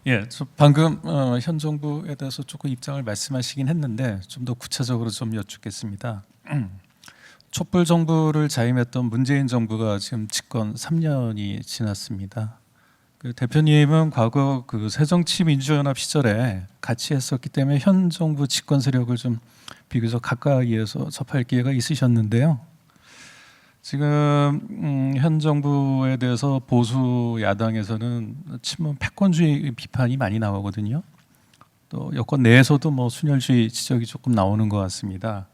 예, 저 방금 현 정부에 대해서 조금 입장을 말씀하시긴 했는데 좀 더 구체적으로 좀 여쭙겠습니다. 촛불 정부를 자임했던 문재인 정부가 지금 집권 3년이 지났습니다. 그 대표님은 과거 그 새정치민주연합 시절에 같이 했었기 때문에 현 정부 집권 세력을 좀 비교적 가까이에서 접할 기회가 있으셨는데요. 지금 현 정부에 대해서 보수 야당에서는 친문 패권주의 비판이 많이 나오거든요. 또 여권 내에서도 뭐 순혈주의 지적이 조금 나오는 것 같습니다.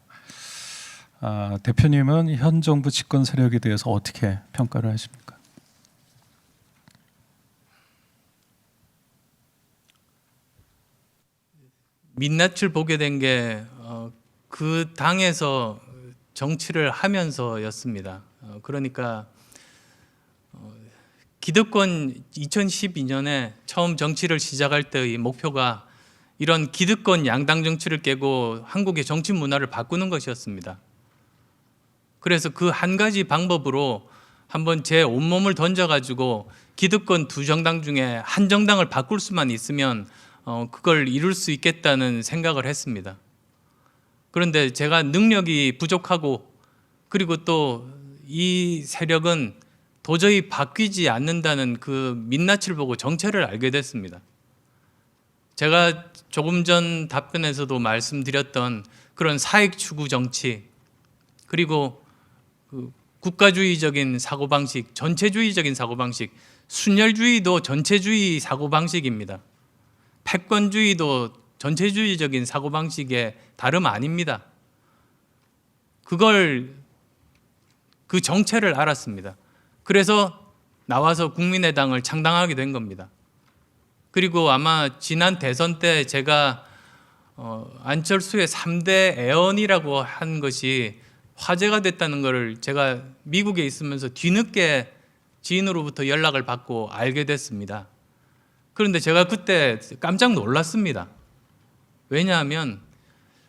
대표님은 현 정부 집권 세력에 대해서 어떻게 평가를 하십니까? 민낯을 보게 된 게 그 당에서 정치를 하면서였습니다. 그러니까 기득권 2012년에 처음 정치를 시작할 때의 목표가 이런 기득권 양당 정치를 깨고 한국의 정치 문화를 바꾸는 것이었습니다. 그래서 그 한 가지 방법으로 한번 제 온몸을 던져가지고 기득권 두 정당 중에 한 정당을 바꿀 수만 있으면 그걸 이룰 수 있겠다는 생각을 했습니다. 그런데 제가 능력이 부족하고 그리고 또 이 세력은 도저히 바뀌지 않는다는 그 민낯을 보고 정체를 알게 됐습니다. 제가 조금 전 답변에서도 말씀드렸던 그런 사익 추구 정치 그리고 그 국가주의적인 사고방식, 전체주의적인 사고방식, 순혈주의도 전체주의 사고방식입니다. 패권주의도 전체주의적인 사고방식의 다름 아닙니다. 그 정체를 알았습니다. 그래서 나와서 국민의당을 창당하게 된 겁니다. 그리고 아마 지난 대선 때 제가 안철수의 3대 애언이라고 한 것이 화제가 됐다는 것을 제가 미국에 있으면서 뒤늦게 지인으로부터 연락을 받고 알게 됐습니다. 그런데 제가 그때 깜짝 놀랐습니다. 왜냐하면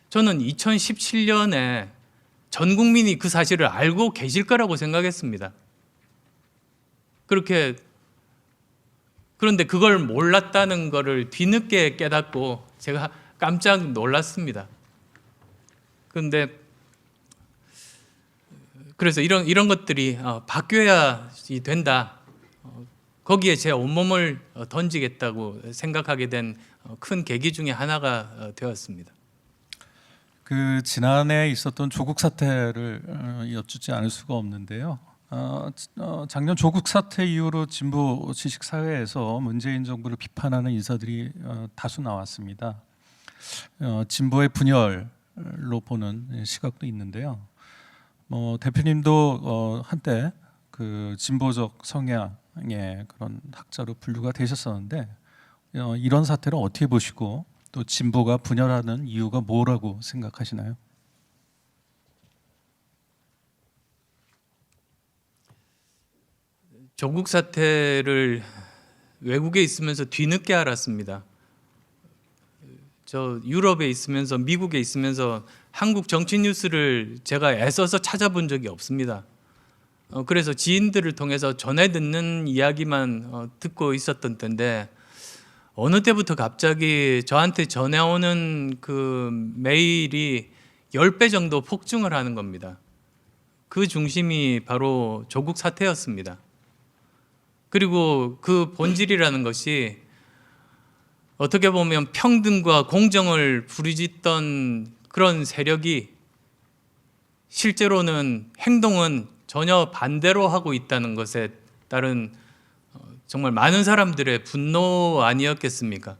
저는 2017년에 전 국민이 그 사실을 알고 계실 거라고 생각했습니다. 그런데 그걸 몰랐다는 것을 뒤늦게 깨닫고 제가 깜짝 놀랐습니다. 그래서 이런 것들이 바뀌어야 된다. 거기에 제 온몸을 던지겠다고 생각하게 된 큰 계기 중에 하나가 되었습니다. 그 지난해 있었던 조국 사태를 여쭙지 않을 수가 없는데요. 작년 조국 사태 이후로 진보 지식 사회에서 문재인 정부를 비판하는 인사들이 다수 나왔습니다. 진보의 분열로 보는 시각도 있는데요. 대표님도 한때 그 진보적 성향의 그런 학자로 분류가 되셨었는데 이런 사태를 어떻게 보시고 또 진보가 분열하는 이유가 뭐라고 생각하시나요? 조국 사태를 외국에 있으면서 뒤늦게 알았습니다. 저 유럽에 있으면서 미국에 있으면서 한국 정치 뉴스를 제가 애써서 찾아본 적이 없습니다. 그래서 지인들을 통해서 전해 듣는 이야기만 듣고 있었던 때인데 어느 때부터 갑자기 저한테 전해오는 그 메일이 10배 정도 폭증을 하는 겁니다. 그 중심이 바로 조국 사태였습니다. 그리고 그 본질이라는 것이 어떻게 보면 평등과 공정을 부르짖던 그런 세력이 실제로는 행동은 전혀 반대로 하고 있다는 것에 따른 정말 많은 사람들의 분노 아니었겠습니까?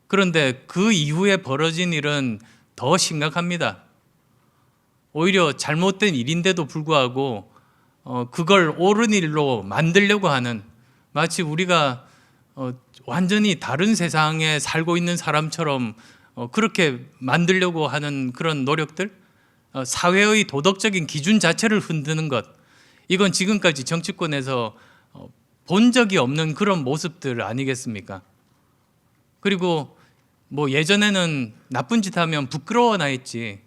그런데 그 이후에 벌어진 일은 더 심각합니다. 오히려 잘못된 일인데도 불구하고 그걸 옳은 일로 만들려고 하는, 마치 우리가 완전히 다른 세상에 살고 있는 사람처럼 그렇게 만들려고 하는 그런 노력들, 사회의 도덕적인 기준 자체를 흔드는 것, 이건 지금까지 정치권에서 본 적이 없는 그런 모습들 아니겠습니까? 그리고 뭐 예전에는 나쁜 짓 하면 부끄러워나 했지,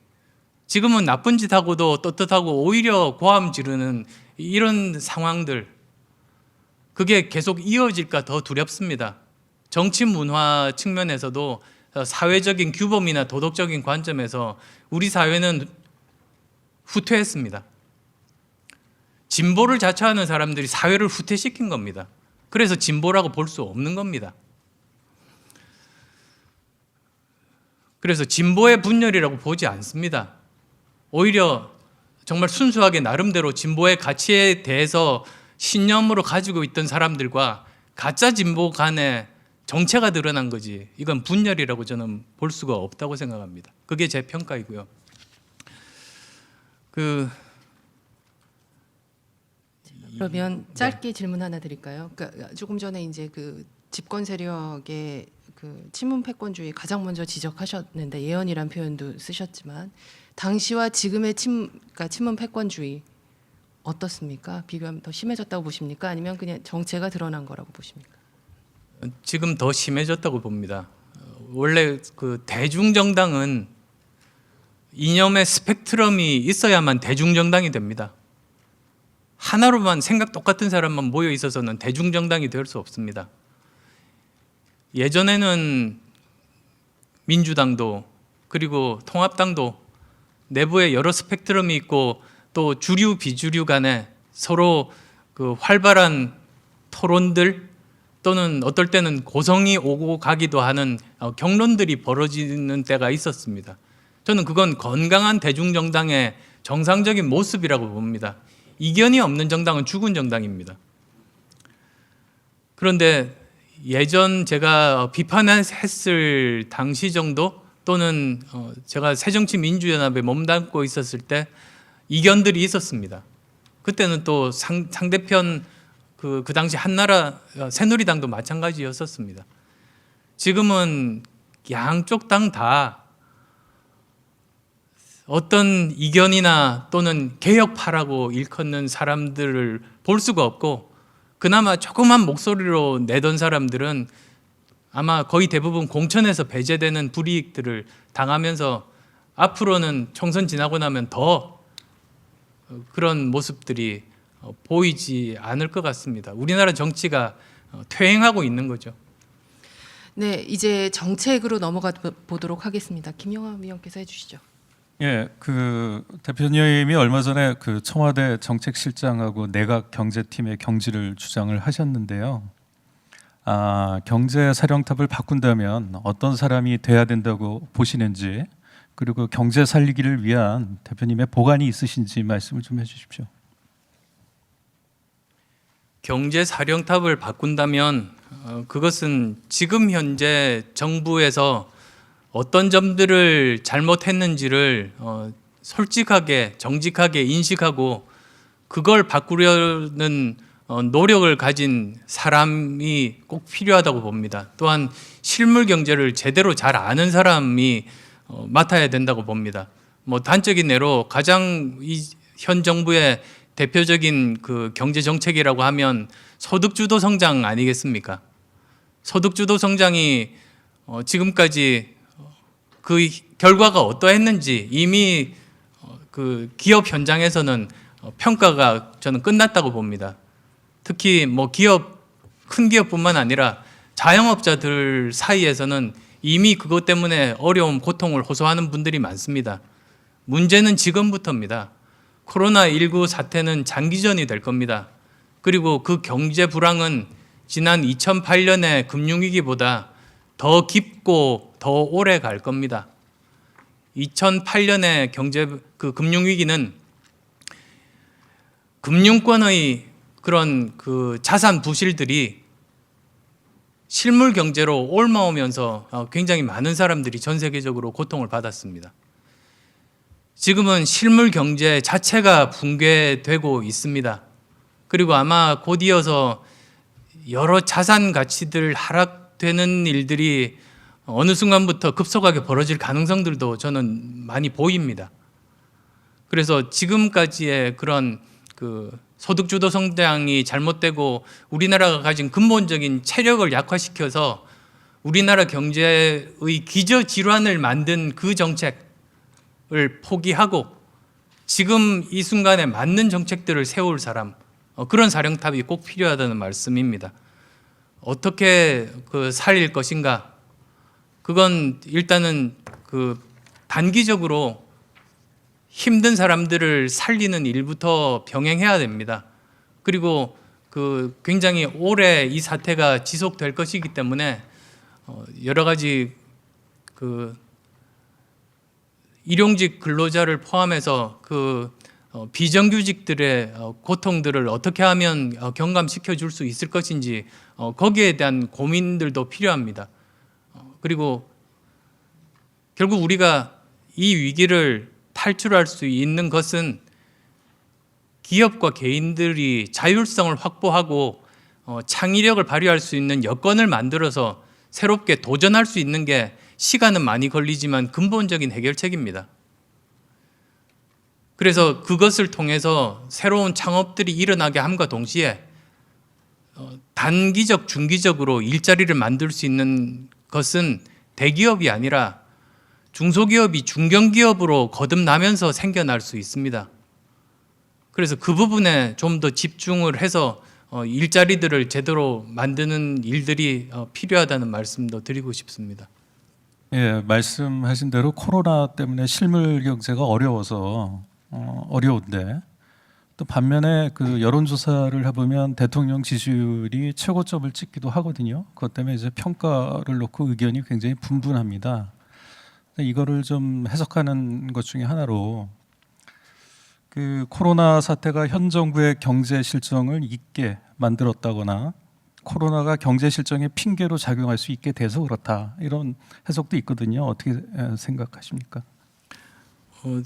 지금은 나쁜 짓 하고도 떳떳하고 오히려 고함 지르는 이런 상황들, 그게 계속 이어질까 더 두렵습니다. 정치 문화 측면에서도 사회적인 규범이나 도덕적인 관점에서 우리 사회는 후퇴했습니다. 진보를 자처하는 사람들이 사회를 후퇴시킨 겁니다. 그래서 진보라고 볼 수 없는 겁니다. 그래서 진보의 분열이라고 보지 않습니다. 오히려 정말 순수하게 나름대로 진보의 가치에 대해서 신념으로 가지고 있던 사람들과 가짜 진보 간의 정체가 드러난 거지, 이건 분열이라고 저는 볼 수가 없다고 생각합니다. 그게 제 평가이고요. 그러면 짧게 질문 하나 드릴까요? 그러니까 조금 전에 이제 그 집권 세력의 그 친문 패권주의 가장 먼저 지적하셨는데, 예언이란 표현도 쓰셨지만 당시와 지금의 그러니까 친문 패권주의 어떻습니까? 비교하면 더 심해졌다고 보십니까? 아니면 그냥 정체가 드러난 거라고 보십니까? 지금 더 심해졌다고 봅니다. 원래 그 대중정당은 이념의 스펙트럼이 있어야만 대중정당이 됩니다. 하나로만 생각 똑같은 사람만 모여 있어서는 대중정당이 될 수 없습니다. 예전에는 민주당도 그리고 통합당도 내부에 여러 스펙트럼이 있고, 또 주류 비주류 간에 서로 그 활발한 토론들, 또는 어떨 때는 고성이 오고 가기도 하는 경론들이 벌어지는 때가 있었습니다. 저는 그건 건강한 대중정당의 정상적인 모습이라고 봅니다. 이견이 없는 정당은 죽은 정당입니다. 그런데 예전 제가 비판했을 당시 정도, 또는 제가 새정치민주연합에 몸담고 있었을 때 이견들이 있었습니다. 그때는 또 상대편 그 당시 한나라 새누리당도 마찬가지였었습니다. 지금은 양쪽 당 다 어떤 이견이나 또는 개혁파라고 일컫는 사람들을 볼 수가 없고, 그나마 조그만 목소리로 내던 사람들은 아마 거의 대부분 공천에서 배제되는 불이익들을 당하면서 앞으로는 총선 지나고 나면 더 그런 모습들이 보이지 않을 것 같습니다. 우리나라 정치가 퇴행하고 있는 거죠. 네, 이제 정책으로 넘어가 보도록 하겠습니다. 김영하 위원께서 해주시죠. 예, 그 대표님이 얼마 전에 그 청와대 정책실장하고 내각 경제팀의 경지를 주장을 하셨는데요. 경제 사령탑을 바꾼다면 어떤 사람이 돼야 된다고 보시는지, 그리고 경제 살리기를 위한 대표님의 보관이 있으신지 말씀을 좀 해주십시오. 경제 사령탑을 바꾼다면 그것은 지금 현재 정부에서 어떤 점들을 잘못했는지를 솔직하게 정직하게 인식하고 그걸 바꾸려는 노력을 가진 사람이 꼭 필요하다고 봅니다. 또한 실물 경제를 제대로 잘 아는 사람이 맡아야 된다고 봅니다. 뭐 단적인 예로 가장 현 정부의 대표적인 그 경제 정책이라고 하면 소득주도 성장 아니겠습니까? 소득주도 성장이 지금까지 그 결과가 어떠했는지 이미 그 기업 현장에서는 평가가 저는 끝났다고 봅니다. 특히 뭐 큰 기업뿐만 아니라 자영업자들 사이에서는 이미 그것 때문에 어려움, 고통을 호소하는 분들이 많습니다. 문제는 지금부터입니다. 코로나19 사태는 장기전이 될 겁니다. 그리고 그 경제 불황은 지난 2008년의 금융위기보다 더 깊고 더 오래 갈 겁니다. 2008년의 그 금융위기는 금융권의 그런 그 자산 부실들이 실물 경제로 옮아오면서 굉장히 많은 사람들이 전 세계적으로 고통을 받았습니다. 지금은 실물 경제 자체가 붕괴되고 있습니다. 그리고 아마 곧 이어서 여러 자산 가치들 하락되는 일들이 어느 순간부터 급속하게 벌어질 가능성들도 저는 많이 보입니다. 그래서 지금까지의 그런 그 소득 주도 성장이 잘못되고 우리나라가 가진 근본적인 체력을 약화시켜서 우리나라 경제의 기저 질환을 만든 그 정책을 포기하고 지금 이 순간에 맞는 정책들을 세울 사람, 그런 사령탑이 꼭 필요하다는 말씀입니다. 어떻게 그 살릴 것인가? 그건 일단은 그 단기적으로 힘든 사람들을 살리는 일부터 병행해야 됩니다. 그리고 그 굉장히 오래 이 사태가 지속될 것이기 때문에 여러 가지 그 일용직 근로자를 포함해서 그 비정규직들의 고통들을 어떻게 하면 경감시켜 줄 수 있을 것인지 거기에 대한 고민들도 필요합니다. 그리고 결국 우리가 이 위기를 탈출할 수 있는 것은 기업과 개인들이 자율성을 확보하고 창의력을 발휘할 수 있는 여건을 만들어서 새롭게 도전할 수 있는 게 시간은 많이 걸리지만 근본적인 해결책입니다. 그래서 그것을 통해서 새로운 창업들이 일어나게 함과 동시에 단기적, 중기적으로 일자리를 만들 수 있는 것은 대기업이 아니라 중소기업이 중견기업으로 거듭나면서 생겨날 수 있습니다. 그래서 그 부분에 좀 더 집중을 해서 일자리들을 제대로 만드는 일들이 필요하다는 말씀도 드리고 싶습니다. 예, 말씀하신 대로 코로나 때문에 실물 경제가 어려워서 어려운데 또 반면에 그 여론조사를 해보면 대통령 지지율이 최고점을 찍기도 하거든요. 그것 때문에 이제 평가를 놓고 의견이 굉장히 분분합니다. 이거를 좀 해석하는 것 중에 하나로 그 코로나 사태가 현 정부의 경제 실정을 잊게 만들었다거나 코로나가 경제 실정의 핑계로 작용할 수 있게 돼서 그렇다 이런 해석도 있거든요. 어떻게 생각하십니까?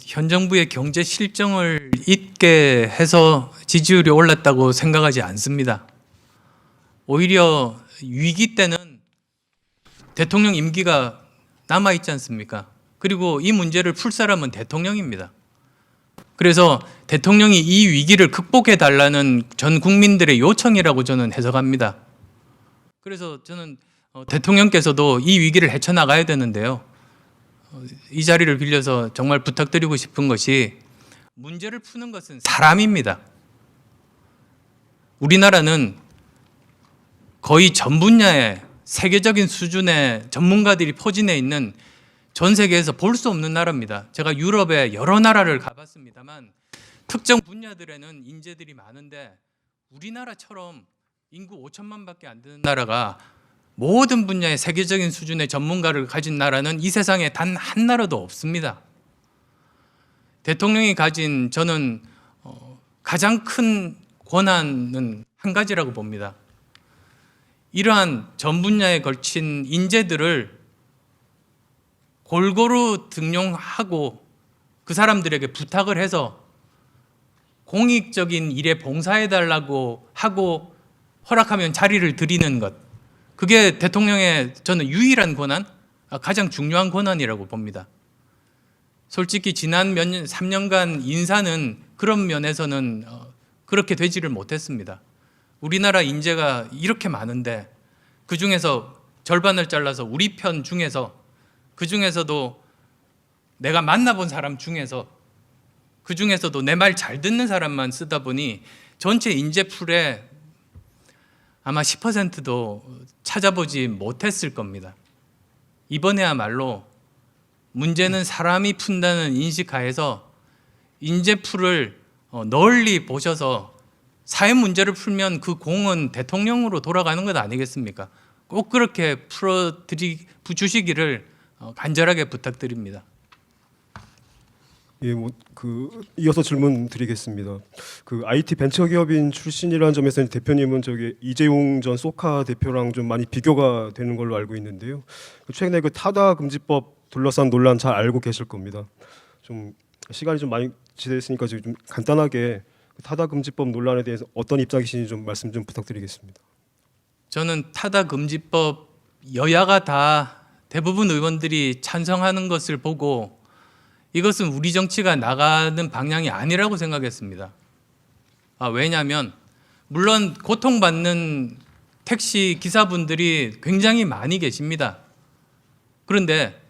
현 정부의 경제 실정을 잊게 해서 지지율이 올랐다고 생각하지 않습니다. 오히려 위기 때는 대통령 임기가 남아 있지 않습니까? 그리고 이 문제를 풀 사람은 대통령입니다. 그래서 대통령이 이 위기를 극복해 달라는 전 국민들의 요청이라고 저는 해석합니다. 그래서 저는 대통령께서도 이 위기를 헤쳐나가야 되는데요. 이 자리를 빌려서 정말 부탁드리고 싶은 것이 문제를 푸는 것은 사람입니다. 우리나라는 거의 전 분야에 세계적인 수준의 전문가들이 포진해 있는 전 세계에서 볼 수 없는 나라입니다. 제가 유럽의 여러 나라를 가봤습니다만 특정 분야들에는 인재들이 많은데 우리나라처럼 인구 5천만밖에 안 되는 나라가 모든 분야의 세계적인 수준의 전문가를 가진 나라는 이 세상에 단 한 나라도 없습니다. 대통령이 가진 저는 가장 큰 권한은 한 가지라고 봅니다. 이러한 전 분야에 걸친 인재들을 골고루 등용하고 그 사람들에게 부탁을 해서 공익적인 일에 봉사해달라고 하고 허락하면 자리를 드리는 것, 그게 대통령의 저는 유일한 권한, 가장 중요한 권한이라고 봅니다. 솔직히 지난 몇 년, 3년간 인사는 그런 면에서는 그렇게 되지를 못했습니다. 우리나라 인재가 이렇게 많은데 그 중에서 절반을 잘라서 우리 편 중에서 그 중에서도 내가 만나본 사람 중에서 그 중에서도 내 말 잘 듣는 사람만 쓰다 보니 전체 인재풀에 아마 10%도 찾아보지 못했을 겁니다. 이번에야말로 문제는 사람이 푼다는 인식하에서 인재풀을 널리 보셔서 사회 문제를 풀면 그 공은 대통령으로 돌아가는 것 아니겠습니까? 꼭 그렇게 풀어주시기를 간절하게 부탁드립니다. 예, 이어서 질문 드리겠습니다. 그 IT 벤처 기업인 출신이라는 점에서 대표님은 저기 이재용 전 소카 대표랑 좀 많이 비교가 되는 걸로 알고 있는데요. 최근에 그 타다 금지법 둘러싼 논란 잘 알고 계실 겁니다. 좀 시간이 좀 많이 지났으니까 좀 간단하게 타다 금지법 논란에 대해서 어떤 입장이신지 좀 말씀 좀 부탁드리겠습니다. 저는 타다 금지법 여야가 다 대부분 의원들이 찬성하는 것을 보고 이것은 우리 정치가 나가는 방향이 아니라고 생각했습니다. 왜냐하면 물론 고통받는 택시 기사분들이 굉장히 많이 계십니다. 그런데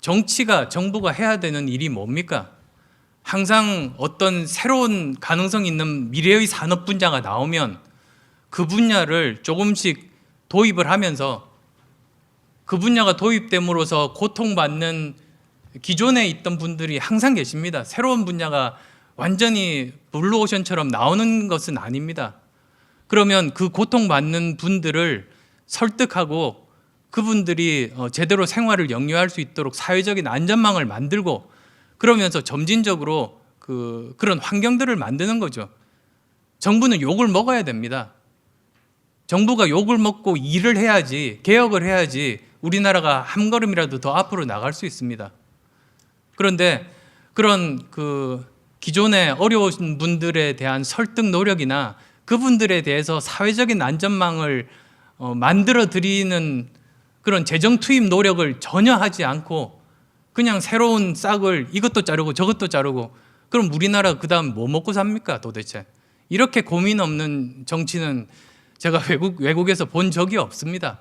정부가 해야 되는 일이 뭡니까? 항상 어떤 새로운 가능성 있는 미래의 산업 분야가 나오면 그 분야를 조금씩 도입을 하면서 그 분야가 도입됨으로써 고통받는 기존에 있던 분들이 항상 계십니다. 새로운 분야가 완전히 블루오션처럼 나오는 것은 아닙니다. 그러면 그 고통받는 분들을 설득하고 그분들이 제대로 생활을 영위할 수 있도록 사회적인 안전망을 만들고 그러면서 점진적으로 그런 환경들을 만드는 거죠. 정부는 욕을 먹어야 됩니다. 정부가 욕을 먹고 일을 해야지, 개혁을 해야지 우리나라가 한 걸음이라도 더 앞으로 나갈 수 있습니다. 그런데 그런 기존에 어려운 분들에 대한 설득 노력이나 그분들에 대해서 사회적인 안전망을 만들어 드리는 그런 재정 투입 노력을 전혀 하지 않고 그냥 새로운 싹을 이것도 자르고 저것도 자르고 그럼 우리나라 그다음 뭐 먹고 삽니까 도대체? 이렇게 고민 없는 정치는 제가 외국에서 본 적이 없습니다.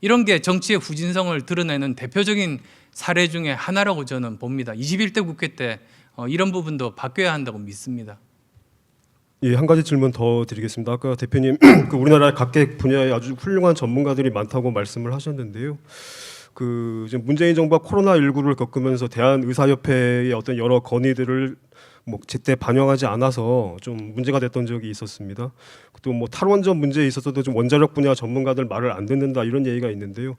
이런 게 정치의 후진성을 드러내는 대표적인 사례 중에 하나라고 저는 봅니다. 21대 국회 때 이런 부분도 바뀌어야 한다고 믿습니다. 예, 한 가지 질문 더 드리겠습니다. 아까 대표님 우리나라 각계 분야에 아주 훌륭한 전문가들이 많다고 말씀을 하셨는데요. 지금 문재인 정부가 코로나19를 겪으면서 대한의사협회의 어떤 여러 건의들을 제때 반영하지 않아서 좀 문제가 됐던 적이 있었습니다. 또 탈원전 문제에 있어서도 좀 원자력 분야 전문가들 말을 안 듣는다 이런 얘기가 있는데요.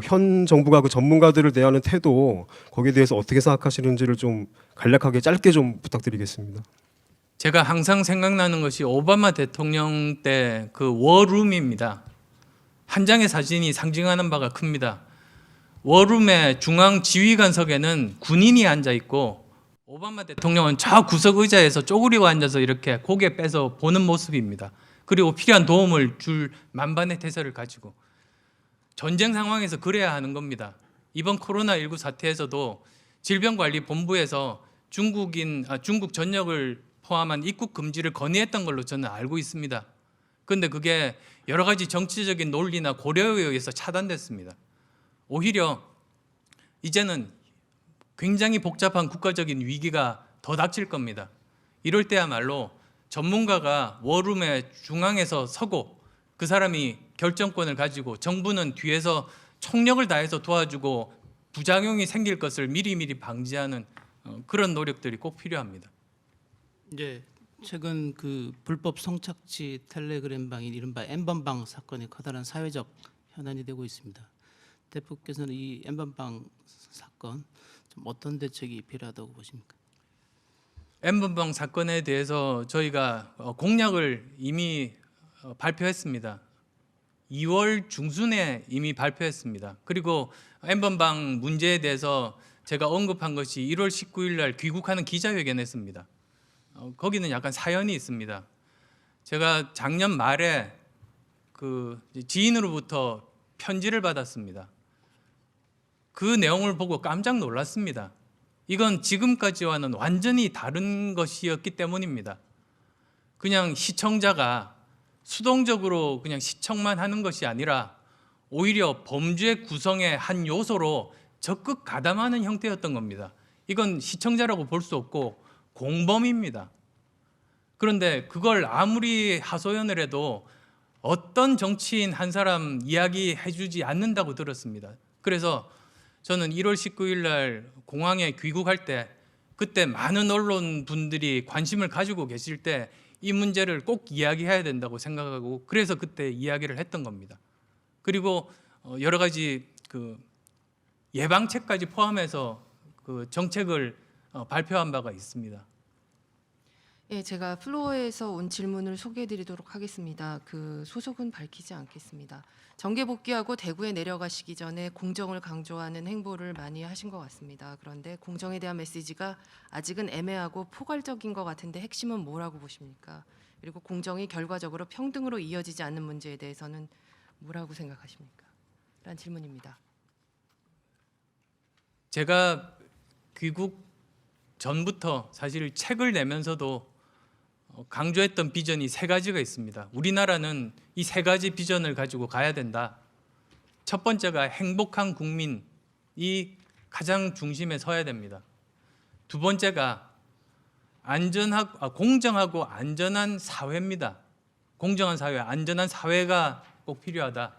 현 정부가 그 전문가들을 대하는 태도 거기에 대해서 어떻게 생각하시는지를 좀 간략하게 짧게 좀 부탁드리겠습니다. 제가 항상 생각나는 것이 오바마 대통령 때 그 워룸입니다. 한 장의 사진이 상징하는 바가 큽니다. 워룸의 중앙 지휘관석에는 군인이 앉아 있고 오바마 대통령은 저 구석 의자에서 쪼그리고 앉아서 이렇게 고개 빼서 보는 모습입니다. 그리고 필요한 도움을 줄 만반의 태세를 가지고 전쟁 상황에서 그래야 하는 겁니다. 이번 코로나19 사태에서도 질병관리본부에서 중국 전역을 포함한 입국 금지를 건의했던 걸로 저는 알고 있습니다. 그런데 그게 여러 가지 정치적인 논리나 고려에 의해서 차단됐습니다. 오히려 이제는 굉장히 복잡한 국가적인 위기가 더 닥칠 겁니다. 이럴 때야말로 전문가가 워룸의 중앙에서 서고 그 사람이 결정권을 가지고 정부는 뒤에서 총력을 다해서 도와주고 부작용이 생길 것을 미리미리 방지하는 그런 노력들이 꼭 필요합니다. 이제 최근 불법 성착취 텔레그램방인 이른바 N번방 사건이 커다란 사회적 현안이 되고 있습니다. 대표께서는 이 N번방 사건 좀 어떤 대책이 필요하다고 보십니까? N번방 사건에 대해서 저희가 공약을 이미 발표했습니다. 2월 중순에 이미 발표했습니다. 그리고 N번방 문제에 대해서 제가 언급한 것이 1월 19일 날 귀국하는 기자회견했습니다. 거기는 약간 사연이 있습니다. 제가 작년 말에 지인으로부터 편지를 받았습니다. 그 내용을 보고 깜짝 놀랐습니다. 이건 지금까지와는 완전히 다른 것이었기 때문입니다. 그냥 시청자가 수동적으로 그냥 시청만 하는 것이 아니라 오히려 범죄 구성의 한 요소로 적극 가담하는 형태였던 겁니다. 이건 시청자라고 볼 수 없고 공범입니다. 그런데 그걸 아무리 하소연을 해도 어떤 정치인 한 사람 이야기해 주지 않는다고 들었습니다. 그래서 저는 1월 19일 날 공항에 귀국할 때 그때 많은 언론 분들이 관심을 가지고 계실 때 이 문제를 꼭 이야기해야 된다고 생각하고 그래서 그때 이야기를 했던 겁니다. 그리고 여러 가지 예방책까지 포함해서 정책을 발표한 바가 있습니다. 예, 제가 플로어에서 온 질문을 소개해드리도록 하겠습니다. 소속은 밝히지 않겠습니다. 정계 복귀하고 대구에 내려가시기 전에 공정을 강조하는 행보를 많이 하신 것 같습니다. 그런데 공정에 대한 메시지가 아직은 애매하고 포괄적인 것 같은데 핵심은 뭐라고 보십니까? 그리고 공정이 결과적으로 평등으로 이어지지 않는 문제에 대해서는 뭐라고 생각하십니까? 라는 질문입니다. 제가 귀국 전부터 사실 책을 내면서도 강조했던 비전이 세 가지가 있습니다. 우리나라는 이 세 가지 비전을 가지고 가야 된다. 첫 번째가 행복한 국민이 가장 중심에 서야 됩니다. 두 번째가 공정하고 안전한 사회입니다. 공정한 사회, 안전한 사회가 꼭 필요하다.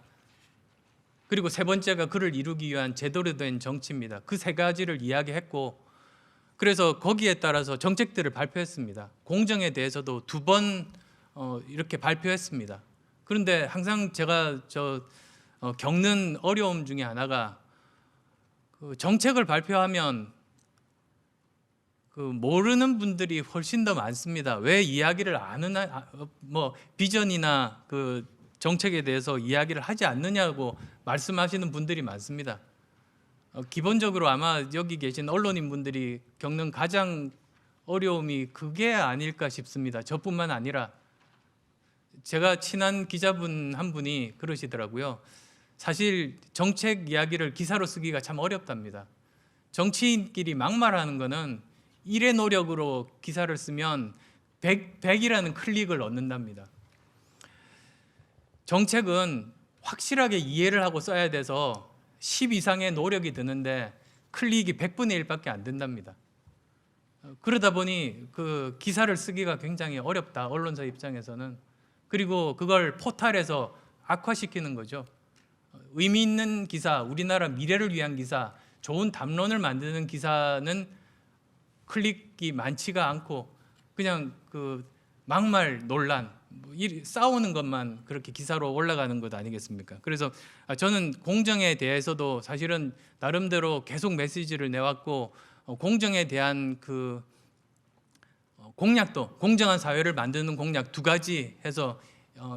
그리고 세 번째가 그를 이루기 위한 제대로 된 정치입니다. 그 세 가지를 이야기했고, 그래서 거기에 따라서 정책들을 발표했습니다. 공정에 대해서도 2번 이렇게 발표했습니다. 그런데 항상 제가 겪는 어려움 중에 하나가 그 정책을 발표하면 그 모르는 분들이 훨씬 더 많습니다. 왜 이야기를 안 하나, 비전이나 그 정책에 대해서 이야기를 하지 않느냐고 말씀하시는 분들이 많습니다. 기본적으로 아마 여기 계신 언론인 분들이 겪는 가장 어려움이 그게 아닐까 싶습니다. 저뿐만 아니라 제가 친한 기자분 한 분이 그러시더라고요. 사실 정책 이야기를 기사로 쓰기가 참 어렵답니다. 정치인끼리 막말하는 거는 일의 노력으로 기사를 쓰면 100이라는 클릭을 얻는답니다. 정책은 확실하게 이해를 하고 써야 돼서 10 이상의 노력이 드는데 클릭이 100분의 1밖에 안 된답니다. 그러다 보니 그 기사를 쓰기가 굉장히 어렵다, 언론사 입장에서는. 그리고 그걸 포탈에서 악화시키는 거죠. 의미 있는 기사, 우리나라 미래를 위한 기사, 좋은 담론을 만드는 기사는 클릭이 많지가 않고 그냥 그 막말 논란, 싸우는 것만 그렇게 기사로 올라가는 것 아니겠습니까? 그래서 저는 공정에 대해서도 사실은 나름대로 계속 메시지를 내왔고, 공정에 대한 그 공약도, 공정한 사회를 만드는 공약 2가지 해서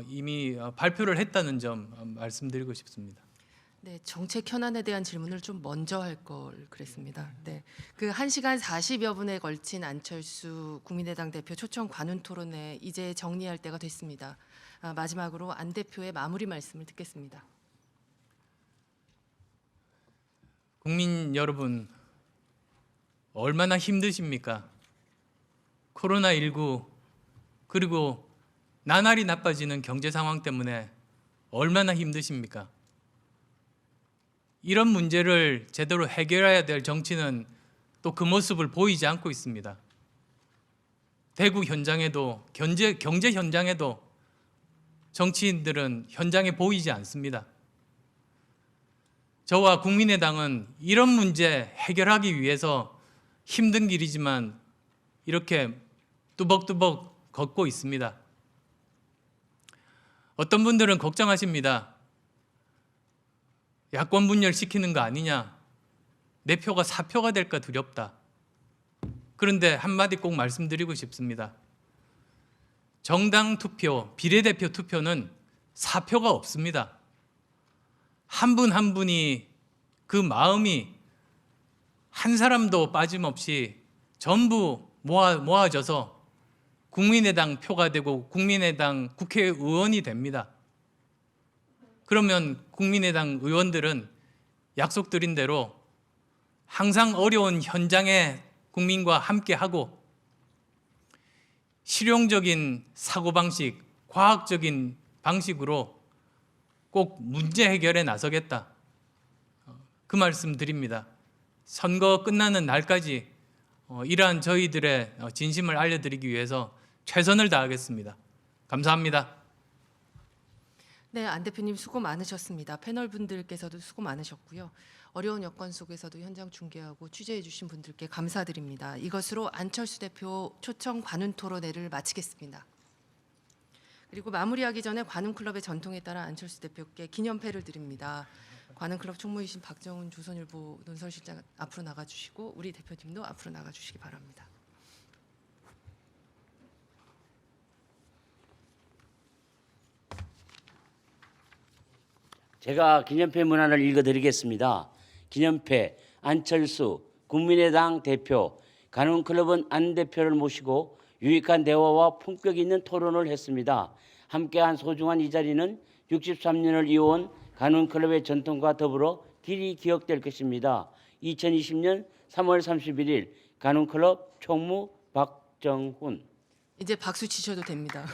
이미 발표를 했다는 점 말씀드리고 싶습니다. 네, 정책 현안에 대한 질문을 좀 먼저 할 걸 그랬습니다. 네, 그 1시간 40여 분에 걸친 안철수 국민의당 대표 초청 관훈 토론회 이제 정리할 때가 됐습니다. 마지막으로 안 대표의 마무리 말씀을 듣겠습니다. 국민 여러분, 얼마나 힘드십니까? 코로나19 그리고 나날이 나빠지는 경제 상황 때문에 얼마나 힘드십니까? 이런 문제를 제대로 해결해야 될 정치는 또 그 모습을 보이지 않고 있습니다. 대구 현장에도 경제 현장에도 정치인들은 현장에 보이지 않습니다. 저와 국민의당은 이런 문제 해결하기 위해서 힘든 길이지만 이렇게 뚜벅뚜벅 걷고 있습니다. 어떤 분들은 걱정하십니다. 야권 분열시키는 거 아니냐, 내 표가 사표가 될까 두렵다. 그런데 한마디 꼭 말씀드리고 싶습니다. 정당 투표, 비례대표 투표는 사표가 없습니다. 한 분 한 분이 그 마음이 한 사람도 빠짐없이 전부 모아져서 국민의당 표가 되고 국민의당 국회의원이 됩니다. 그러면 국민의당 의원들은 약속드린 대로 항상 어려운 현장에 국민과 함께하고 실용적인 사고방식, 과학적인 방식으로 꼭 문제 해결에 나서겠다. 그 말씀 드립니다. 선거 끝나는 날까지 이러한 저희들의 진심을 알려드리기 위해서 최선을 다하겠습니다. 감사합니다. 네, 안 대표님 수고 많으셨습니다. 패널 분들께서도 수고 많으셨고요. 어려운 여건 속에서도 현장 중계하고 취재해 주신 분들께 감사드립니다. 이것으로 안철수 대표 초청 관훈 토론회를 마치겠습니다. 그리고 마무리하기 전에 관훈클럽의 전통에 따라 안철수 대표께 기념패를 드립니다. 관훈클럽 총무이신 박정훈 조선일보 논설실장 앞으로 나가주시고 우리 대표님도 앞으로 나가주시기 바랍니다. 제가 기념패 문안을 읽어드리겠습니다. 기념패 안철수 국민의당 대표, 관훈클럽은 안 대표를 모시고 유익한 대화와 품격 있는 토론을 했습니다. 함께한 소중한 이 자리는 63년을 이어온 가눈클럽의 전통과 더불어 길이 기억될 것입니다. 2020년 3월 31일 가눈클럽 총무 박정훈. 이제 박수 치셔도 됩니다.